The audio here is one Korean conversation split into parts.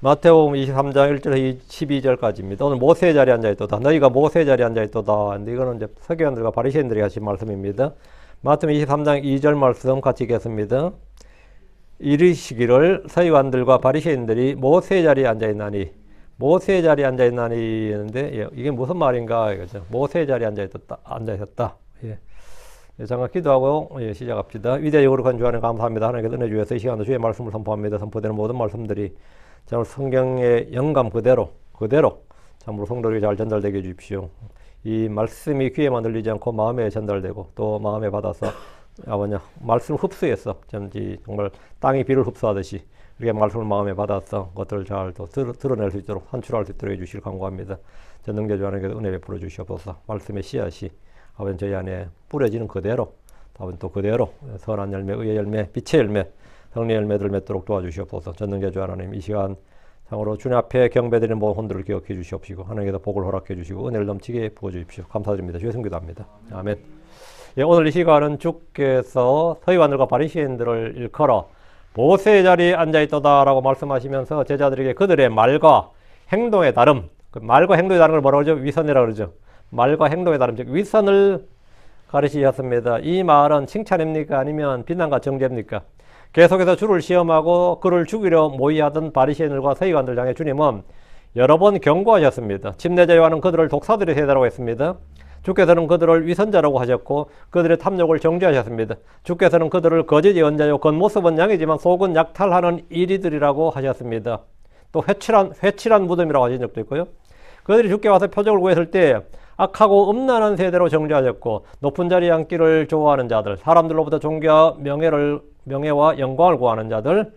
마태복음 23장 1절에서 12절까지입니다. 오늘 모세의 자리에 앉아있도다. 너희가 모세의 자리에 앉아있도다. 근데 이거는 이제 서기관들과 바리새인들이 하신 말씀입니다. 마태복음 23장 2절 말씀 같이 읽겠습니다. 이르시기를 서기관들과 바리새인들이 모세의 자리에 앉아있나니, 모세의 자리에 앉아있나니 했는데 이게 무슨 말인가 이거죠. 모세의 자리에 앉아있었다. 예. 잠깐 기도하고 시작합시다. 위대하고 거룩한 주 안에 감사합니다. 하나님께서 은혜 주셔서 이 시간도 주의 말씀을 선포합니다. 선포되는 모든 말씀들이 참으로 성경의 영감 그대로 참으로 성도에게 잘 전달되게 해주십시오. 이 말씀이 귀에만 들리지 않고 마음에 전달되고 또 마음에 받아서 말씀을 흡수해서 정말 땅이 비를 흡수하듯이 이렇게 말씀을 마음에 받아서 그것들을 잘 또 드러낼 수 있도록 산출할 수 있도록 해주실 간구합니다. 전능자주 하나님께서 은혜 베풀어 주시옵소서. 말씀의 씨앗이 아버지 저희 안에 뿌려지는 그대로 아버지 또 그대로 선한 열매, 의의 열매, 빛의 열매, 성령의 열매들을 맺도록 도와주시옵소서. 전능자주 하나님 이 시간 참으로 주님 앞에 경배드리는 모든 혼들을 기억해 주시옵시고 하나님께서 복을 허락해 주시고 은혜를 넘치게 부어주십시오. 감사드립니다. 주의 성기도합니다. 아멘. 예, 오늘 이 시간은 주께서 서기관들과 바리새인들을 일컬어 모세의 자리에 앉아있도다라고 말씀하시면서 제자들에게 그들의 말과 행동의 다름, 그 말과 행동의 다른 걸 뭐라고 그러죠? 위선이라고 그러죠. 말과 행동의 다름, 즉 위선을 가르치셨습니다. 이 말은 칭찬입니까? 아니면 비난과 정죄입니까? 계속해서 주를 시험하고 그를 죽이려 모의하던 바리새인들과 서기관들 향해 주님은 여러 번 경고하셨습니다. 침례자 요한은 그들을 독사들의 세대라고 했습니다. 주께서는 그들을 위선자라고 하셨고 그들의 탐욕을 정죄하셨습니다. 주께서는 그들을 거짓 예언자요 겉모습은 양이지만 속은 약탈하는 이리들이라고 하셨습니다. 또 회칠한 무덤이라고 하신 적도 있고요. 그들이 주께 와서 표적을 구했을 때 악하고 음란한 세대로 정죄하셨고 높은 자리에 앉기를 좋아하는 자들, 사람들로부터 존귀와 명예와 영광을 구하는 자들,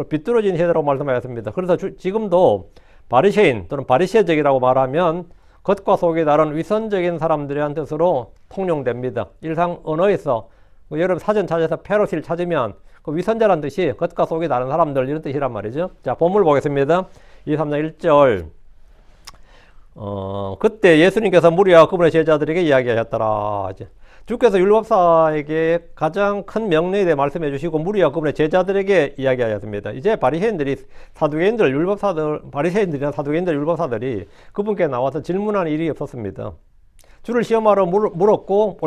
비뚤어진 세대라고 말씀하셨습니다. 그래서 지금도 바리새인 또는 바리새적이라고 말하면 겉과 속이 다른 위선적인 사람들이란 뜻으로 통용됩니다. 일상 언어에서 여러분 사전 찾아서 페로시를 찾으면 그 위선자란 뜻이 겉과 속이 다른 사람들 이런 뜻이란 말이죠. 자, 본문 보겠습니다. 23장 1절. 그때 예수님께서 무리와 그분의 제자들에게 이야기하셨더라. 주께서 율법사에게 가장 큰 명령에 대해 말씀해 주시고 무리와 그분의 제자들에게 이야기하였습니다. 이제 바리새인들이 바리새인들이나 사두개인들 율법사들이 그분께 나와서 질문하는 일이 없었습니다. 주를 시험하러 물었고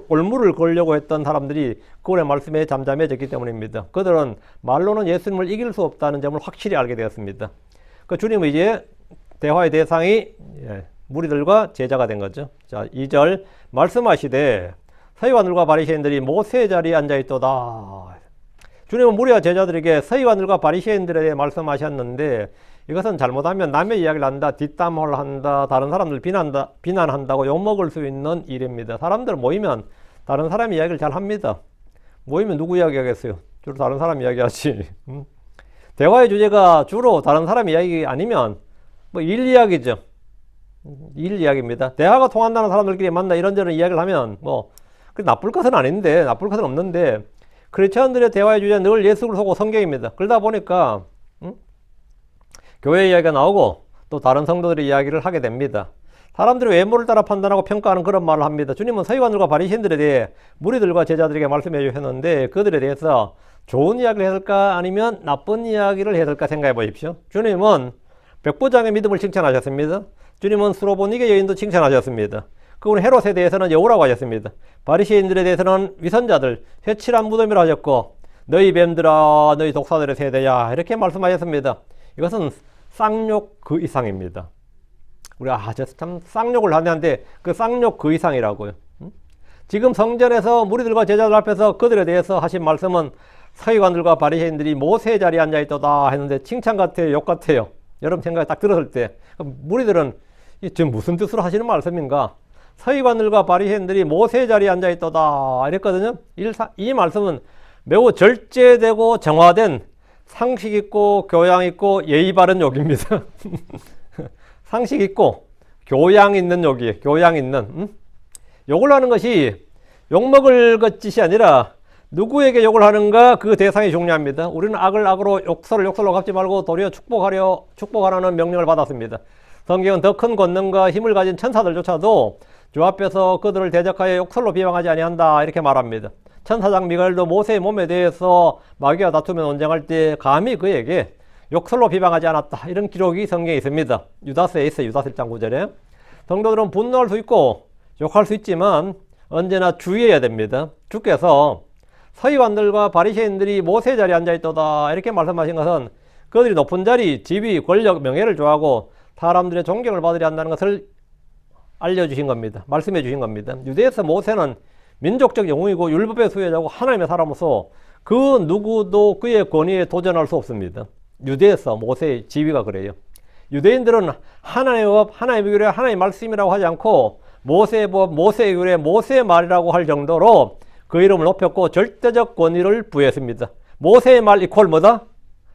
올무를 걸려고 했던 사람들이 그분의 말씀에 잠잠해졌기 때문입니다. 그들은 말로는 예수님을 이길 수 없다는 점을 확실히 알게 되었습니다. 그 주님은 이제 대화의 대상이 무리들과 제자가 된 거죠. 자, 2절 말씀하시되 서기관들과 바리새인들이 모세의 자리에 앉아있도다. 주님은 무리와 제자들에게 서기관들과 바리새인들에 대해 말씀하셨는데 이것은 잘못하면 남의 이야기를 한다, 뒷담화를 한다, 다른 사람들 비난한다고 욕먹을 수 있는 일입니다. 사람들 모이면 다른 사람 이야기를 잘 합니다. 모이면 누구 이야기 하겠어요? 주로 다른 사람 이야기 하지. 대화의 주제가 주로 다른 사람 이야기 아니면 일 이야기죠. 일 이야기입니다. 대화가 통한다는 사람들끼리 만나 이런저런 이야기를 하면 나쁠 것은 아닌데, 나쁠 것은 없는데 크리스천들의 대화의 주제는 늘 예수 그리스도고 성경입니다. 그러다 보니까 교회 이야기가 나오고 또 다른 성도들의 이야기를 하게 됩니다. 사람들이 외모를 따라 판단하고 평가하는 그런 말을 합니다. 주님은 서기관들과 바리새인들에 대해 무리들과 제자들에게 말씀해 주셨는데 그들에 대해서 좋은 이야기를 했을까 아니면 나쁜 이야기를 했을까 생각해 보십시오. 주님은 백부장의 믿음을 칭찬하셨습니다. 주님은 수로보니게 여인도 칭찬하셨습니다. 그분은 헤롯에 대해서는 여우라고 하셨습니다. 바리새인들에 대해서는 위선자들, 회칠한 무덤이라고 하셨고 너희 뱀들아 너희 독사들의 세대야 이렇게 말씀하셨습니다. 이것은 쌍욕 그 이상입니다. 우리가 참 쌍욕을 하는데 그 쌍욕 그 이상이라고요. 지금 성전에서 무리들과 제자들 앞에서 그들에 대해서 하신 말씀은 서기관들과 바리새인들이 모세의 자리에 앉아있도다 했는데 칭찬 같아요, 욕 같아요? 여러분 생각이 딱 들었을 때 무리들은 지금 무슨 뜻으로 하시는 말씀인가? 서기관들과 바리새인들이 모세의 자리에 앉아있도다 이랬거든요. 이 말씀은 매우 절제되고 정화된 상식 있고 교양 있고 예의 바른 욕입니다. 상식 있고 교양 있는 욕이에요. 교양 있는 욕을 하는 것이 욕먹을 것 짓이 아니라 누구에게 욕을 하는가 그 대상이 중요합니다. 우리는 악을 악으로 욕설을 욕설로 갚지 말고 도리어 축복하라는 명령을 받았습니다. 성경은 더 큰 권능과 힘을 가진 천사들조차도 주 앞에서 그들을 대적하여 욕설로 비방하지 아니한다 이렇게 말합니다. 천사장 미가엘도 모세의 몸에 대해서 마귀와 다투며 논쟁할 때 감히 그에게 욕설로 비방하지 않았다. 이런 기록이 성경에 있습니다. 유다서에 있어요. 유다서 1장 9절에. 성도들은 분노할 수 있고 욕할 수 있지만 언제나 주의해야 됩니다. 주께서 서기관들과 바리새인들이 모세 자리에 앉아있도다 이렇게 말씀하신 것은 그들이 높은 자리, 지위, 권력, 명예를 좋아하고 사람들의 존경을 받으려 한다는 것을 알려주신 겁니다. 말씀해 주신 겁니다. 유대에서 모세는 민족적 영웅이고 율법의 수혜자고 하나님의 사람으로서 그 누구도 그의 권위에 도전할 수 없습니다. 유대에서 모세의 지위가 그래요. 유대인들은 하나님의 법, 하나님의 규례, 하나님의 말씀이라고 하지 않고 모세의 법, 모세의 규례, 모세의 말이라고 할 정도로 그 이름을 높였고 절대적 권위를 부여했습니다. 모세의 말 이퀄 뭐다?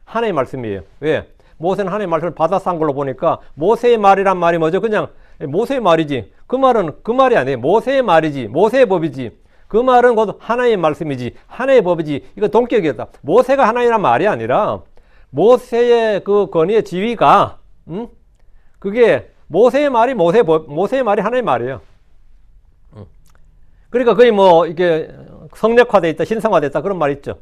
하나님의 말씀이에요. 왜? 모세는 하나님의 말씀을 받아서 한 걸로 보니까 모세의 말이란 말이 뭐죠? 그냥 모세의 말이지. 그 말은 그 말이 아니에요. 모세의 말이지. 모세의 법이지. 그 말은 곧 하나님의 말씀이지. 하나님의 법이지. 이거 동격이었다. 모세가 하나님이란 말이 아니라 모세의 그 권위의 지위가 그게 모세의 말이 모세의 법, 모세의 말이 하나님의 말이에요. 그러니까 거의 뭐 이게 성력화되어 있다, 신성화되어 있다 그런 말이 있죠.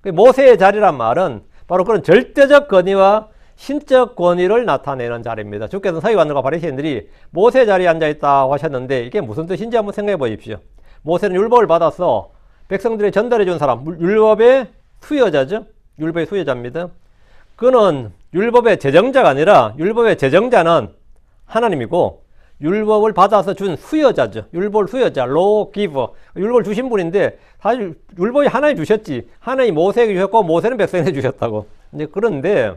모세의 자리란 말은 바로 그런 절대적 권위와 신적 권위를 나타내는 자리입니다. 주께서 서기관들과 바리새인들이 모세 자리에 앉아있다고 하셨는데 이게 무슨 뜻인지 한번 생각해 보십시오. 모세는 율법을 받아서 백성들에 전달해 준 사람, 율법의 수여자죠. 율법의 수여자입니다. 그는 율법의 제정자가 아니라 율법의 제정자는 하나님이고 율법을 받아서 준 수여자죠. 율법 수여자, law giver. 율법을 주신 분인데 사실 율법이 하나님 주셨지. 하나님 모세에게 주셨고 모세는 백성에게 주셨다고. 그런데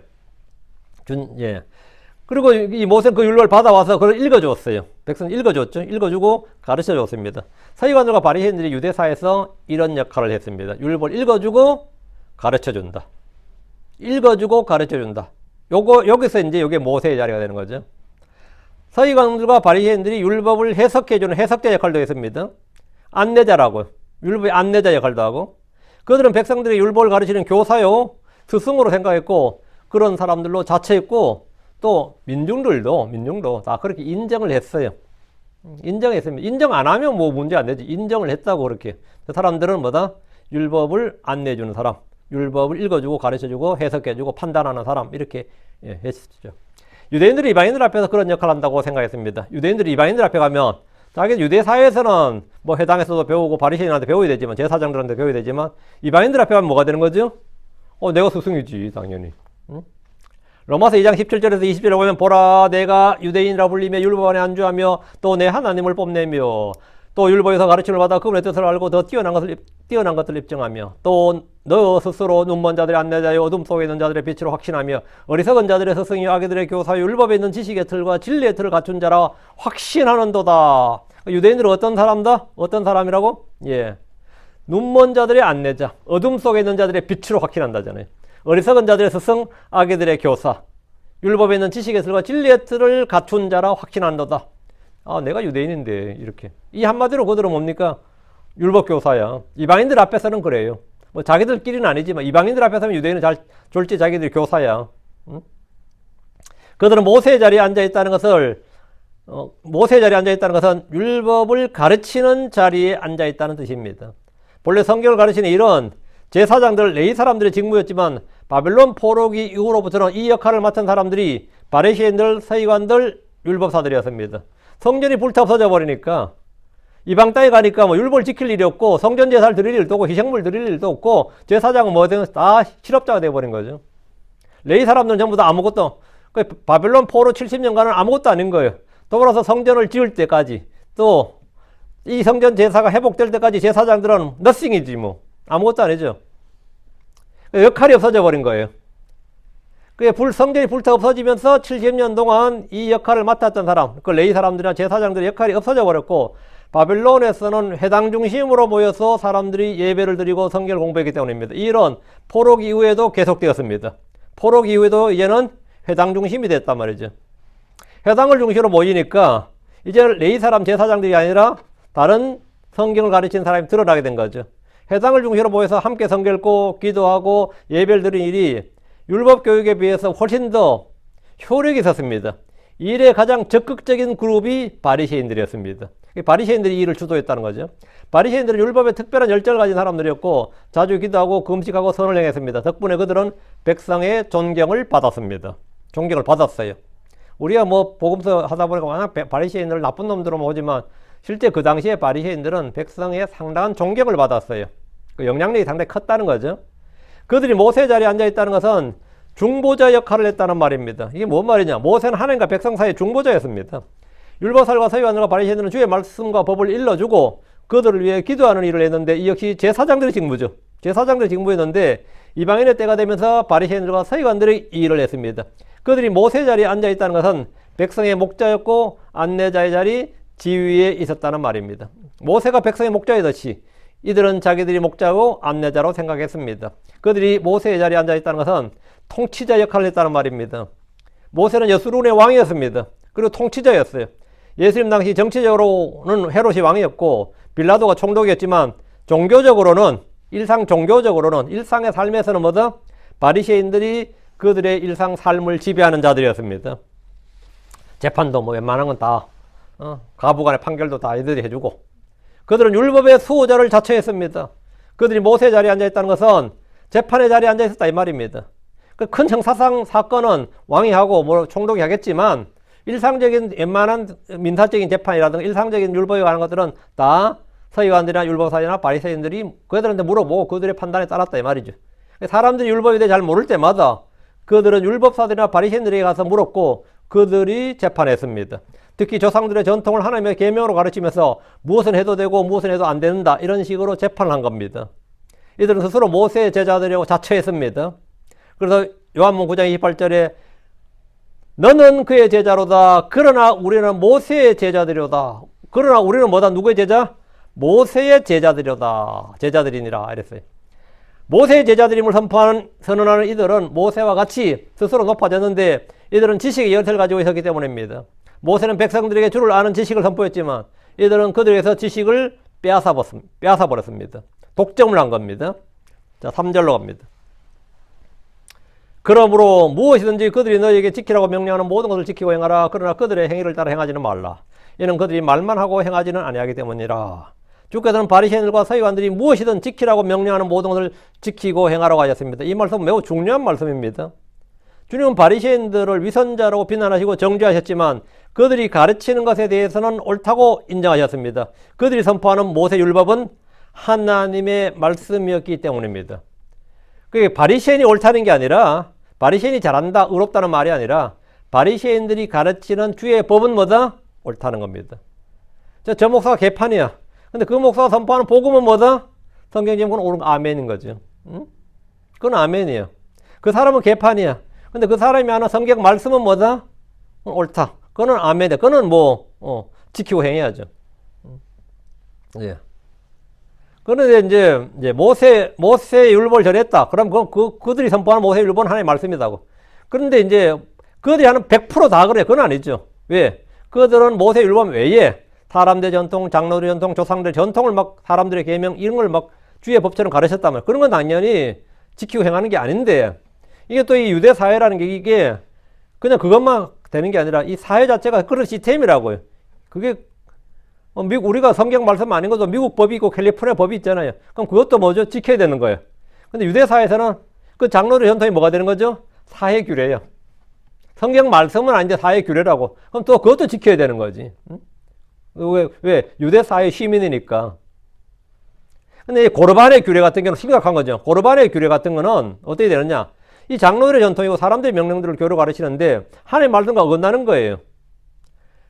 그리고 이 모세는 그 율법을 받아와서 그걸 읽어주었어요. 백성 읽어줬죠. 읽어주고 가르쳐 줬습니다. 서기관들과 바리새인들이 유대사에서 이런 역할을 했습니다. 율법을 읽어주고 가르쳐 준다. 읽어주고 가르쳐 준다. 여기서 이제 이게 모세의 자리가 되는 거죠. 서기관들과 바리새인들이 율법을 해석해주는 해석자 역할도 했습니다. 안내자라고. 율법의 안내자 역할도 하고. 그들은 백성들이 율법을 가르치는 교사요, 스승으로 생각했고 그런 사람들로 자처했고 또 민중도 다 그렇게 인정을 했어요. 인정했습니다. 인정 안 하면 뭐 문제 안 되지. 인정을 했다고 그렇게. 그 사람들은 뭐다? 율법을 안내해주는 사람, 율법을 읽어주고 가르쳐주고 해석해주고 판단하는 사람 이렇게 했었죠. 유대인들이 이방인들 앞에서 그런 역할을 한다고 생각했습니다. 유대인들이 이방인들 앞에 가면 자기 유대 사회에서는 뭐 회당에서도 배우고 바리새인한테 배워야 되지만 제사장들한테 배워야 되지만 이방인들 앞에 가면 뭐가 되는 거죠? 내가 스승이지 당연히. 응? 로마서 2장 17절에서 20절에 보면 보라 내가 유대인이라 불리며 율법 안에 안주하며 또 내 하나님을 뽐내며 또 율법에서 가르침을 받아 그분의 뜻을 알고 더 뛰어난 것을 입증하며 또 너 스스로 눈먼 자들의 안내자여 어둠 속에 있는 자들의 빛으로 확신하며 어리석은 자들의 스승이요 악의들의 교사요 율법에 있는 지식의 틀과 진리의 틀을 갖춘 자라 확신하는도다. 유대인들은 어떤 사람다? 어떤 사람이라고? 눈먼 자들의 안내자, 어둠 속에 있는 자들의 빛으로 확신한다잖아요. 어리석은 자들의 스승, 악의들의 교사, 율법에 있는 지식의 틀과 진리의 틀을 갖춘 자라 확신한도다. 내가 유대인인데 이렇게. 이 한마디로 그들은 뭡니까? 율법 교사야. 이방인들 앞에서는 그래요. 뭐 자기들끼리는 아니지만 이방인들 앞에서는 유대인은 잘 졸지 자기들이 교사야. 응? 그들은 모세의 자리에 앉아 있다는 것을 모세의 자리에 앉아 있다는 것은 율법을 가르치는 자리에 앉아 있다는 뜻입니다. 본래 성경을 가르치는 이런 제사장들, 레위 사람들의 직무였지만 바벨론 포로기 이후로부터는 이 역할을 맡은 사람들이 바리새인들, 서기관들, 율법사들이었습니다. 성전이 불타 없어져 버리니까 이방 땅에 가니까 뭐 율법을 지킬 일이 없고 성전 제사를 드릴 일도 없고 희생물 드릴 일도 없고 제사장은 뭐든 다 실업자가 되어버린 거죠. 레위 사람들은 전부 다 아무것도 바벨론 포로 70년간은 아무것도 아닌 거예요. 더불어서 성전을 지을 때까지 또 이 성전 제사가 회복될 때까지 제사장들은 nothing이지 뭐 아무것도 아니죠. 역할이 없어져 버린 거예요. 성전이 불타 없어지면서 70년 동안 이 역할을 맡았던 사람, 그 레위 사람들이나 제사장들의 역할이 없어져 버렸고 바벨론에서는 회당 중심으로 모여서 사람들이 예배를 드리고 성경을 공부했기 때문입니다. 이런 포로기 이후에도 계속되었습니다. 포로기 이후에도 이제는 회당 중심이 됐단 말이죠. 회당을 중심으로 모이니까 이제 레위 사람 제사장들이 아니라 다른 성경을 가르치는 사람이 드러나게 된 거죠. 회당을 중심으로 모여서 함께 성경 읽고 기도하고 예배를 드리는 일이 율법 교육에 비해서 훨씬 더 효력이 있었습니다. 이 일에 가장 적극적인 그룹이 바리새인들이었습니다. 바리새인들이 이 일을 주도했다는 거죠. 바리새인들은 율법에 특별한 열정을 가진 사람들이었고 자주 기도하고 금식하고 선을 행했습니다. 덕분에 그들은 백성의 존경을 받았습니다. 존경을 받았어요. 우리가 뭐 복음서 하다 보니까 워낙 바리새인들을 나쁜 놈들로 보지만 실제 그 당시에 바리새인들은 백성의 상당한 존경을 받았어요. 그 영향력이 상당히 컸다는 거죠. 그들이 모세 자리에 앉아 있다는 것은 중보자 역할을 했다는 말입니다. 이게 뭔 말이냐? 모세는 하나님과 백성 사이의 중보자였습니다. 율법사들과 서기관들과 바리새인들은 주의 말씀과 법을 일러주고 그들을 위해 기도하는 일을 했는데 이 역시 제사장들의 직무죠. 제사장들의 직무였는데 이방인의 때가 되면서 바리새인들과 서기관들이 이 일을 했습니다. 그들이 모세 자리에 앉아 있다는 것은 백성의 목자였고 안내자의 자리 지위에 있었다는 말입니다. 모세가 백성의 목자이듯이 이들은 자기들이 목자고 안내자로 생각했습니다. 그들이 모세의 자리에 앉아 있다는 것은 통치자 역할을 했다는 말입니다. 모세는 여수론의 왕이었습니다. 그리고 통치자였어요. 예수님 당시 정치적으로는 헤롯이 왕이었고 빌라도가 총독이었지만 종교적으로는 일상의 삶에서는 뭐다? 바리새인들이 그들의 일상 삶을 지배하는 자들이었습니다. 재판도 뭐 웬만한 건 다 가부간의 판결도 다 이들이 해주고 그들은 율법의 수호자를 자처했습니다. 그들이 모세 자리에 앉아 있다는 것은 재판의 자리에 앉아 있었다 이 말입니다. 그 큰 형사상 사건은 왕이 하고 뭐 총독이 하겠지만 일상적인 웬만한 민사적인 재판이라든가 일상적인 율법에 관한 것들은 다 서기관들이나 율법사들이나 바리새인들이 그들한테 물어보고 그들의 판단에 따랐다 이 말이죠. 사람들이 율법에 대해 잘 모를 때마다 그들은 율법사들이나 바리새인들에게 가서 물었고 그들이 재판했습니다. 특히 조상들의 전통을 하나님의 계명으로 가르치면서 무엇은 해도 되고 무엇은 해도 안 된다 이런 식으로 재판을 한 겁니다. 이들은 스스로 모세의 제자들이라고 자처했습니다. 그래서 요한복음 9장 28절에 너는 그의 제자로다. 그러나 우리는 모세의 제자들이로다. 그러나 우리는 뭐다? 누구의 제자? 모세의 제자들이로다. 제자들이니라 이랬어요. 모세의 제자들임을 선언하는 이들은 모세와 같이 스스로 높아졌는데 이들은 지식의 열쇠를 가지고 있었기 때문입니다. 모세는 백성들에게 주를 아는 지식을 선포했지만 이들은 그들에게서 지식을 빼앗아 버렸습니다. 독점을 한 겁니다. 자, 3절로 갑니다. 그러므로 무엇이든지 그들이 너희에게 지키라고 명령하는 모든 것을 지키고 행하라. 그러나 그들의 행위를 따라 행하지는 말라. 이는 그들이 말만 하고 행하지는 아니하기 때문이라. 주께서는 바리새인들과 서기관들이 무엇이든 지키라고 명령하는 모든 것을 지키고 행하라고 하셨습니다. 이 말씀은 매우 중요한 말씀입니다. 주님은 바리새인들을 위선자라고 비난하시고 정죄하셨지만 그들이 가르치는 것에 대해서는 옳다고 인정하셨습니다. 그들이 선포하는 모세 율법은 하나님의 말씀이었기 때문입니다. 그게 바리새인이 옳다는 게 아니라 바리새인이 잘한다, 의롭다는 말이 아니라 바리새인들이 가르치는 주의 법은 뭐다? 옳다는 겁니다. 저 목사가 개판이야. 근데 그 목사가 선포하는 복음은 뭐다? 성경 제목은 옳은 아멘인 거죠. 응? 그건 아멘이에요. 그 사람은 개판이야. 근데 그 사람이 하는 성경 말씀은 뭐다? 옳다. 그거는 아멘이다. 그거는 지키고 행해야죠. 예. 그런데 이제 모세 율법을 전했다. 그럼 그들이 선포하는 모세 율법은 하나님의 말씀이다고. 그런데 이제 그들이 하는 100% 다 그래. 그건 아니죠. 왜? 그들은 모세 율법 외에 사람들의 전통, 장로들의 전통, 조상들의 전통을 막 사람들의 계명 이런 걸 막 주의 법처럼 가르쳤다면 그런 건 당연히 지키고 행하는 게 아닌데 이게 또 이 유대 사회라는 게 이게 그냥 그것만 되는 게 아니라 이 사회 자체가 그런 시스템이라고요. 그게 우리가 성경 말씀 아닌 것도 미국 법이 있고 캘리포니아 법이 있잖아요. 그럼 그것도 뭐죠? 지켜야 되는 거예요. 근데 유대 사회에서는 그 장로의 전통이 뭐가 되는 거죠? 사회 규례예요. 성경 말씀은 아닌데 사회 규례라고. 그럼 또 그것도 지켜야 되는 거지. 응? 왜? 유대 사회 시민이니까. 근데 이 고르반의 규례 같은 경우는 심각한 거죠. 고르반의 규례 같은 거는 어떻게 되느냐? 이 장로들의 전통이고 사람들의 명령들을 교로 가르치는데 하나님의 말씀과 어긋나는 거예요.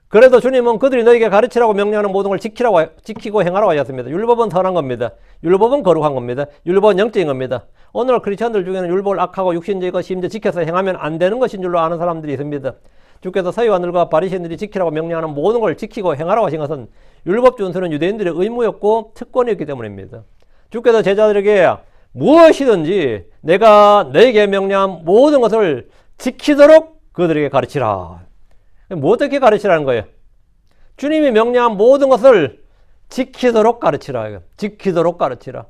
그래도 주님은 그들이 너에게 가르치라고 명령하는 모든 걸 지키고 행하라고 하셨습니다. 율법은 선한 겁니다. 율법은 거룩한 겁니다. 율법은 영적인 겁니다. 오늘 크리스천들 중에는 율법을 악하고 육신적이고 심지어 지켜서 행하면 안 되는 것인 줄로 아는 사람들이 있습니다. 주께서 서기관들과 바리새인들이 지키라고 명령하는 모든 걸 지키고 행하라고 하신 것은 율법 준수는 유대인들의 의무였고 특권이었기 때문입니다. 주께서 제자들에게 무엇이든지 내가 너에게 명령한 모든 것을 지키도록 그들에게 가르치라. 뭐 어떻게 가르치라는 거예요? 주님이 명령한 모든 것을 지키도록 가르치라. 지키도록 가르치라.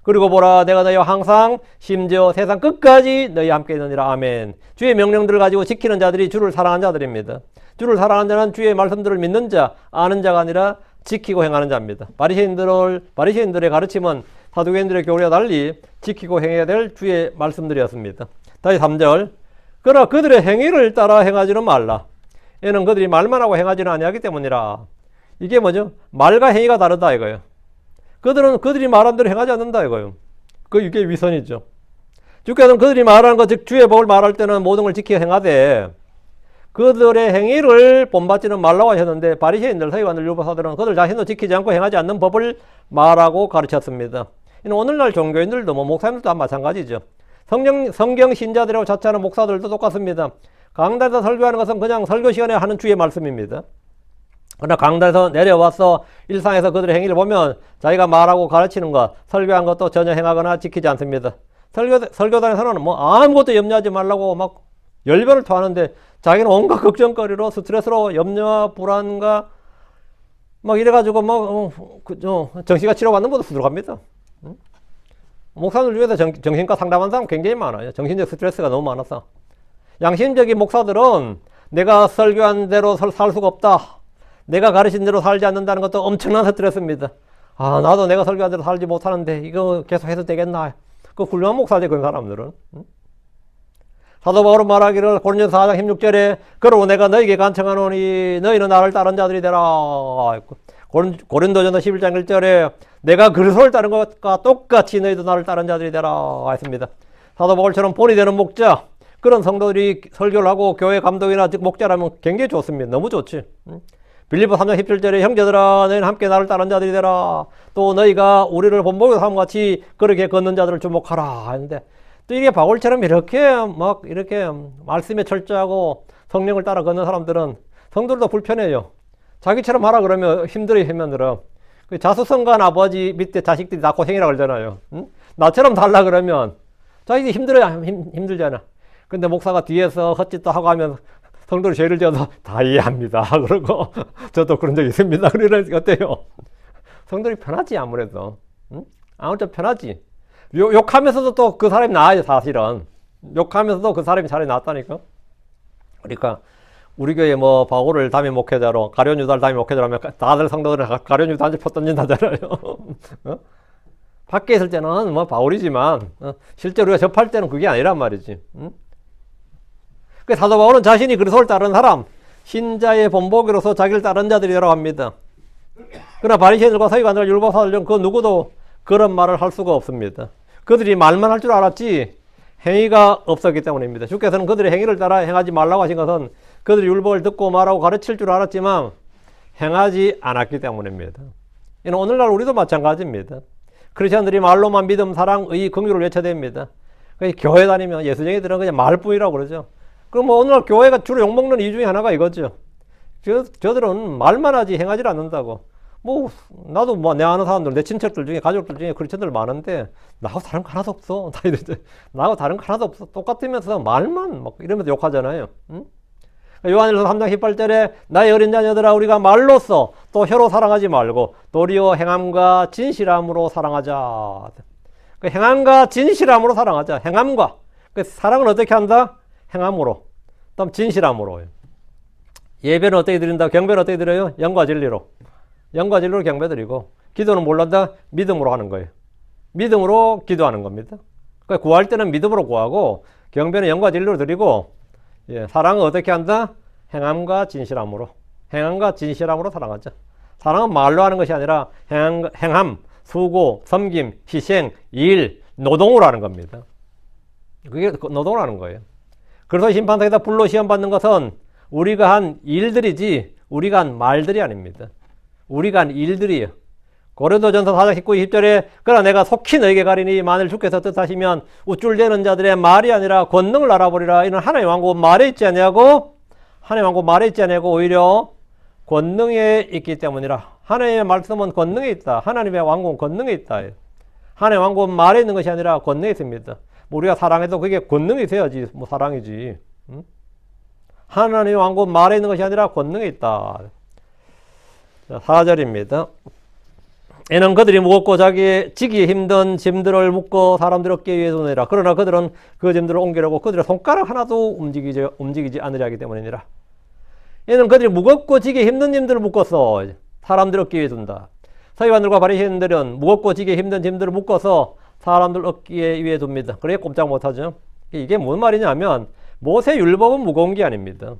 그리고 보라, 내가 너희와 항상 심지어 세상 끝까지 너희와 함께 있느니라. 아멘. 주의 명령들을 가지고 지키는 자들이 주를 사랑하는 자들입니다. 주를 사랑하는 자는 주의 말씀들을 믿는 자, 아는 자가 아니라 지키고 행하는 자입니다. 바리새인들의 가르침은 사두개인들의 교리와 달리 지키고 행해야 될 주의 말씀들이었습니다. 다시 3절. 그러나 그들의 행위를 따라 행하지는 말라. 이는 그들이 말만 하고 행하지는 아니하기 때문이라. 이게 뭐죠? 말과 행위가 다르다 이거예요. 그들이 말한 대로 행하지 않는다 이거예요. 이게 위선이죠. 주께서는 그들이 말하는 것, 즉 주의 법을 말할 때는 모든 걸 지켜 행하되 그들의 행위를 본받지는 말라고 하셨는데 바리새인들, 서기관들, 율법사들은 그들 자신도 지키지 않고 행하지 않는 법을 말하고 가르쳤습니다. 오늘날 종교인들도 목사님들도 마찬가지죠. 성경 신자들이라고 자처하는 목사들도 똑같습니다. 강단에서 설교하는 것은 그냥 설교 시간에 하는 주의 말씀입니다. 그러나 강단에서 내려와서 일상에서 그들의 행위를 보면 자기가 말하고 가르치는 것, 설교한 것도 전혀 행하거나 지키지 않습니다. 설교단에서는 아무것도 염려하지 말라고 막 열변을 토하는데 자기는 온갖 걱정거리로 스트레스로 염려와 불안과 막 이래가지고 정신과 치료받는 것도 들어갑니다. 목사들 중에서 정신과 상담한 사람 굉장히 많아요. 정신적 스트레스가 너무 많아서. 양심적인 목사들은 내가 설교한 대로 살 수가 없다. 내가 가르친 대로 살지 않는다는 것도 엄청난 스트레스입니다. 나도 내가 설교한 대로 살지 못하는데 이거 계속 해도 되겠나. 훌륭한 목사지 그런 사람들은. 사도 바울은 말하기를 고린도서 4장 16절에 그러고 내가 너에게 간청하노니 너희는 나를 따른 자들이 되라. 고린도전서 11장 1절에 내가 그리스도를 따른 것과 똑같이 너희도 나를 따른 자들이 되라 했습니다. 사도 바울처럼 본이 되는 목자, 그런 성도들이 설교를 하고 교회 감독이나 즉 목자라면 굉장히 좋습니다. 너무 좋지. 빌립보 3장 17절에 형제들아 너희는 함께 나를 따른 자들이 되라. 또 너희가 우리를 본보기로 삼같이 그렇게 걷는 자들을 주목하라 했는데 또 이게 바울처럼 이렇게 말씀에 철저하고 성령을 따라 걷는 사람들은 성도들도 불편해요. 자기처럼 하라 그러면 힘들어요. 힘들어. 자수성가한 아버지 밑에 자식들이 다 고생이라 그러잖아요. 나처럼 달라 그러면 자기들이 힘들잖아. 근데 목사가 뒤에서 헛짓도 하고 하면 성도를 죄를 지어서 다 이해합니다. 그러고 저도 그런 적이 있습니다. 그러니까 어때요? 성도들이 편하지 아무래도. 아무래도 편하지. 욕하면서도 또 그 사람이 나아요 사실은. 욕하면서도 그 사람이 차라리 낫다니까. 그러니까 우리 교회 바울을 담임 목회자로 가룟 유다를 담임 목회자로 하면 다들 성도들은 가룟 유다 한테 표 던진다잖아요. 밖에 있을 때는 바울이지만 실제로 우리가 접할 때는 그게 아니란 말이지. 그 사도 바울은 자신이 그리스도를 따르는 사람, 신자의 본보기로서 자기를 따른 자들이라고 합니다. 그러나 바리새인들과 서기관들, 율법사들 중 그 누구도 그런 말을 할 수가 없습니다. 그들이 말만 할 줄 알았지 행위가 없었기 때문입니다. 주께서는 그들의 행위를 따라 행하지 말라고 하신 것은 그들이 율법을 듣고 말하고 가르칠 줄 알았지만 행하지 않았기 때문입니다. 이는 오늘날 우리도 마찬가지입니다. 크리스천들이 말로만 믿음, 사랑, 의, 긍휼을 외쳐댑니다. 교회 다니면 예수쟁이들은 그냥 말뿐이라고 그러죠. 그럼 오늘날 교회가 주로 욕먹는 이유 중에 하나가 이거죠. 저들은 말만 하지 행하지 않는다고. 나도 내 아는 사람들, 내 친척들 중에, 가족들 중에 크리스천들 많은데, 나하고 다른 거 하나도 없어. 나하고 다른 거 하나도 없어. 똑같으면서 말만 이러면서 욕하잖아요. 응? 요한일서 3장 18절에 나의 어린 자녀들아 우리가 말로써 또 혀로 사랑하지 말고 도리어 행함과 진실함으로 사랑하자. 행함과 진실함으로 사랑하자. 행함과. 사랑은 어떻게 한다? 행함으로. 그다음 진실함으로. 예배는 어떻게 드린다? 경배는 어떻게 드려요? 영과 진리로. 영과 진리로 경배드리고 기도는 몰란다? 믿음으로 하는 거예요. 믿음으로 기도하는 겁니다. 그러니까 구할 때는 믿음으로 구하고 경배는 영과 진리로 드리고 사랑은 어떻게 한다? 행함과 진실함으로. 행함과 진실함으로 사랑하자. 사랑은 말로 하는 것이 아니라 행함, 수고, 섬김, 희생, 일, 노동으로 하는 겁니다. 그게 노동을 하는 거예요. 그래서 심판상에서 불로 시험받는 것은 우리가 한 일들이지 우리가 한 말들이 아닙니다. 우리가 한 일들이에요. 고린도전서 4장 19, 20절에 그러나 내가 속히 너에게 가리니 만일 주께서 뜻하시면 우쭐대는 자들의 말이 아니라 권능을 알아보리라. 이는 하나님의 왕국은 말에 있지 아니하고 하나님의 왕국은 말에 있지 아니하고 오히려 권능에 있기 때문이라. 하나님의 말씀은 권능에 있다. 하나님의 왕국은 권능에 있다. 하나님의 왕국은 말에 있는 것이 아니라 권능에 있습니다. 우리가 사랑해도 그게 권능이 있어야지 사랑이지. 하나님의 왕국은 말에 있는 것이 아니라 권능에 있다. 4절입니다. 이는 그들이 무겁고 지기 힘든 짐들을 묶어 사람들 어깨 위에 두느니라. 그러나 그들은 그 짐들을 옮기려고 그들의 손가락 하나도 움직이지 않으려 하기 때문이니라. 얘는 그들이 무겁고 지게 힘든 짐들을 묶어서 사람들 얻기 위해 둔다. 서기관들과 바리새인들은 무겁고 지게 힘든 짐들을 묶어서 사람들 얻기 위해 둡니다. 그래 꼼짝 못하죠. 이게 뭔 말이냐면 모세 율법은 무거운 게 아닙니다.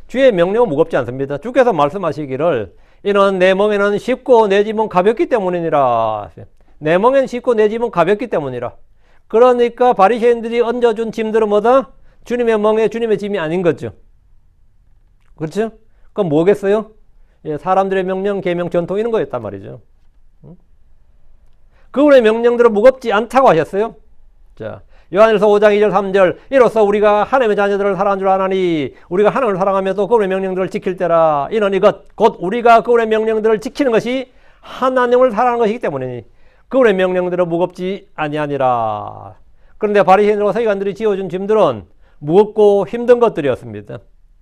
주의 명령은 무겁지 않습니다. 주께서 말씀하시기를 이는 내 멍에는 쉽고 내 짐은 가볍기 때문이니라. 내 멍에는 쉽고 내 짐은 가볍기 때문이라. 그러니까 바리새인들이 얹어준 짐들은 뭐다? 주님의 멍에 주님의 짐이 아닌 거죠. 그렇죠? 그럼 뭐겠어요? 예, 사람들의 명령, 계명, 전통 이런 거였단 말이죠. 그분의 명령들은 무겁지 않다고 하셨어요. 자, 요한일서 5장 2절 3절 이로써 우리가 하나님의 자녀들을 사랑한 줄 아나니 우리가 하나님을 사랑하며 또 그분의 명령들을 지킬 때라. 이는 이것 곧 우리가 그분의 명령들을 지키는 것이 하나님을 사랑하는 것이기 때문이니 그분의 명령들은 무겁지 아니하니라. 그런데 바리새인들과 서기관들이 지어준 짐들은 무겁고 힘든 것들이었습니다.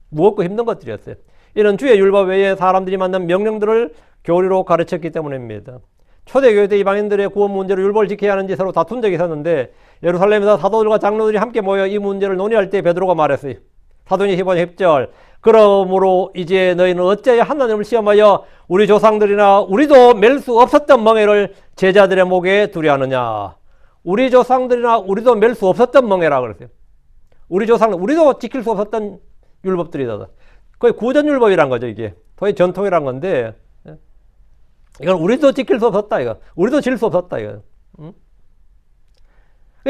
무겁고 힘든 것들이었어요. 이는 주의 율법 외에 사람들이 만든 명령들을 교리로 가르쳤기 때문입니다. 초대교회 때 이방인들의 구원 문제로 율법을 지켜야 하는지 서로 다툰 적이 있었는데 예루살렘에서 사도들과 장로들이 함께 모여 이 문제를 논의할 때 베드로가 말했어요. 사도행전 15장 10절 그러므로 이제 너희는 어찌하여 하나님을 시험하여 우리 조상들이나 우리도 맬 수 없었던 멍에를 제자들의 목에 두려 하느냐. 우리 조상들이나 우리도 맬 수 없었던 멍에라 그랬어요. 우리 조상들 우리도 지킬 수 없었던 율법들이다. 거의 구전율법이란 거죠. 이게 거의 전통이란 건데 이건 우리도 지킬 수 없었다 이거. 우리도 질 수 없었다 이거.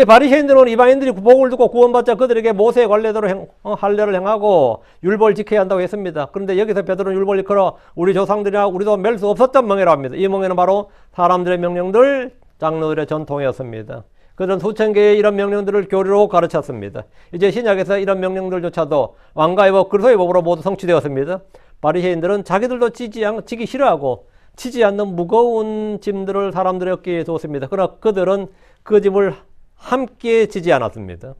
바리새인들은 이방인들이 복을 듣고 구원받자 그들에게 모세의 관례대로 할례를 행하고 율법을 지켜야 한다고 했습니다. 그런데 여기서 베드로는 율법을 일컬어 우리 조상들이나 우리도 맬 수 없었던 멍에라 합니다. 이 멍에는 바로 사람들의 명령들, 장로들의 전통이었습니다. 그들은 수천 개의 이런 명령들을 교리로 가르쳤습니다. 이제 신약에서 이런 명령들조차도 왕가의 법, 그리스도의 법으로 모두 성취되었습니다. 바리새인들은 자기들도 지기 싫어하고 치지 않는 무거운 짐들을 사람들의 어깨에 두었습니다. 그러나 그들은 그 짐을 함께 지지 않았습니다.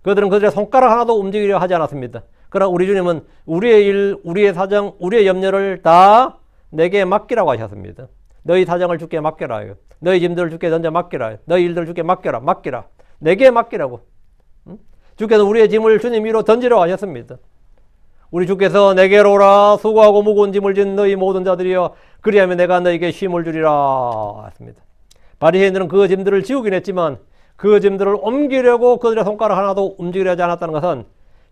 그들은 그들의 손가락 하나도 움직이려 하지 않았습니다. 그러나 우리 주님은 우리의 일, 우리의 사정, 우리의 염려를 다 내게 맡기라고 하셨습니다. 너희 사정을 주께 맡겨라. 너희 짐들을 주께 던져 맡기라. 너희 일들을 주께 맡겨라. 맡기라. 내게 맡기라고. 주께서 우리의 짐을 주님 위로 던지라고 하셨습니다. 우리 주께서 내게로 오라 수고하고 무거운 짐을 진 너희 모든 자들이여 그리하면 내가 너희에게 쉼을 주리라 했습니다. 바리새인들은 그 짐들을 지우긴 했지만 그 짐들을 옮기려고 그들의 손가락 하나도 움직이려 하지 않았다는 것은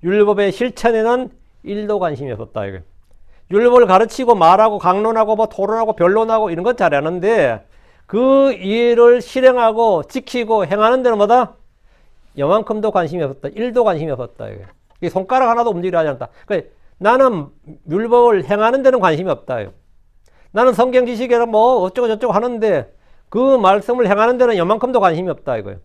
율법의 실천에는 1도 관심이 없었다. 이거. 율법을 가르치고 말하고 강론하고 뭐 토론하고 변론하고 이런 건 잘하는데 그 일을 실행하고 지키고 행하는 데는 뭐다? 요만큼도 관심이 없었다. 1도 관심이 없었다. 이거. 손가락 하나도 움직이려 하지 않았다. 그러니까 나는 율법을 행하는 데는 관심이 없다. 이거. 나는 성경 지식에는 뭐 어쩌고 저쩌고 하는데 그 말씀을 행하는 데는 요만큼도 관심이 없다 이거예요.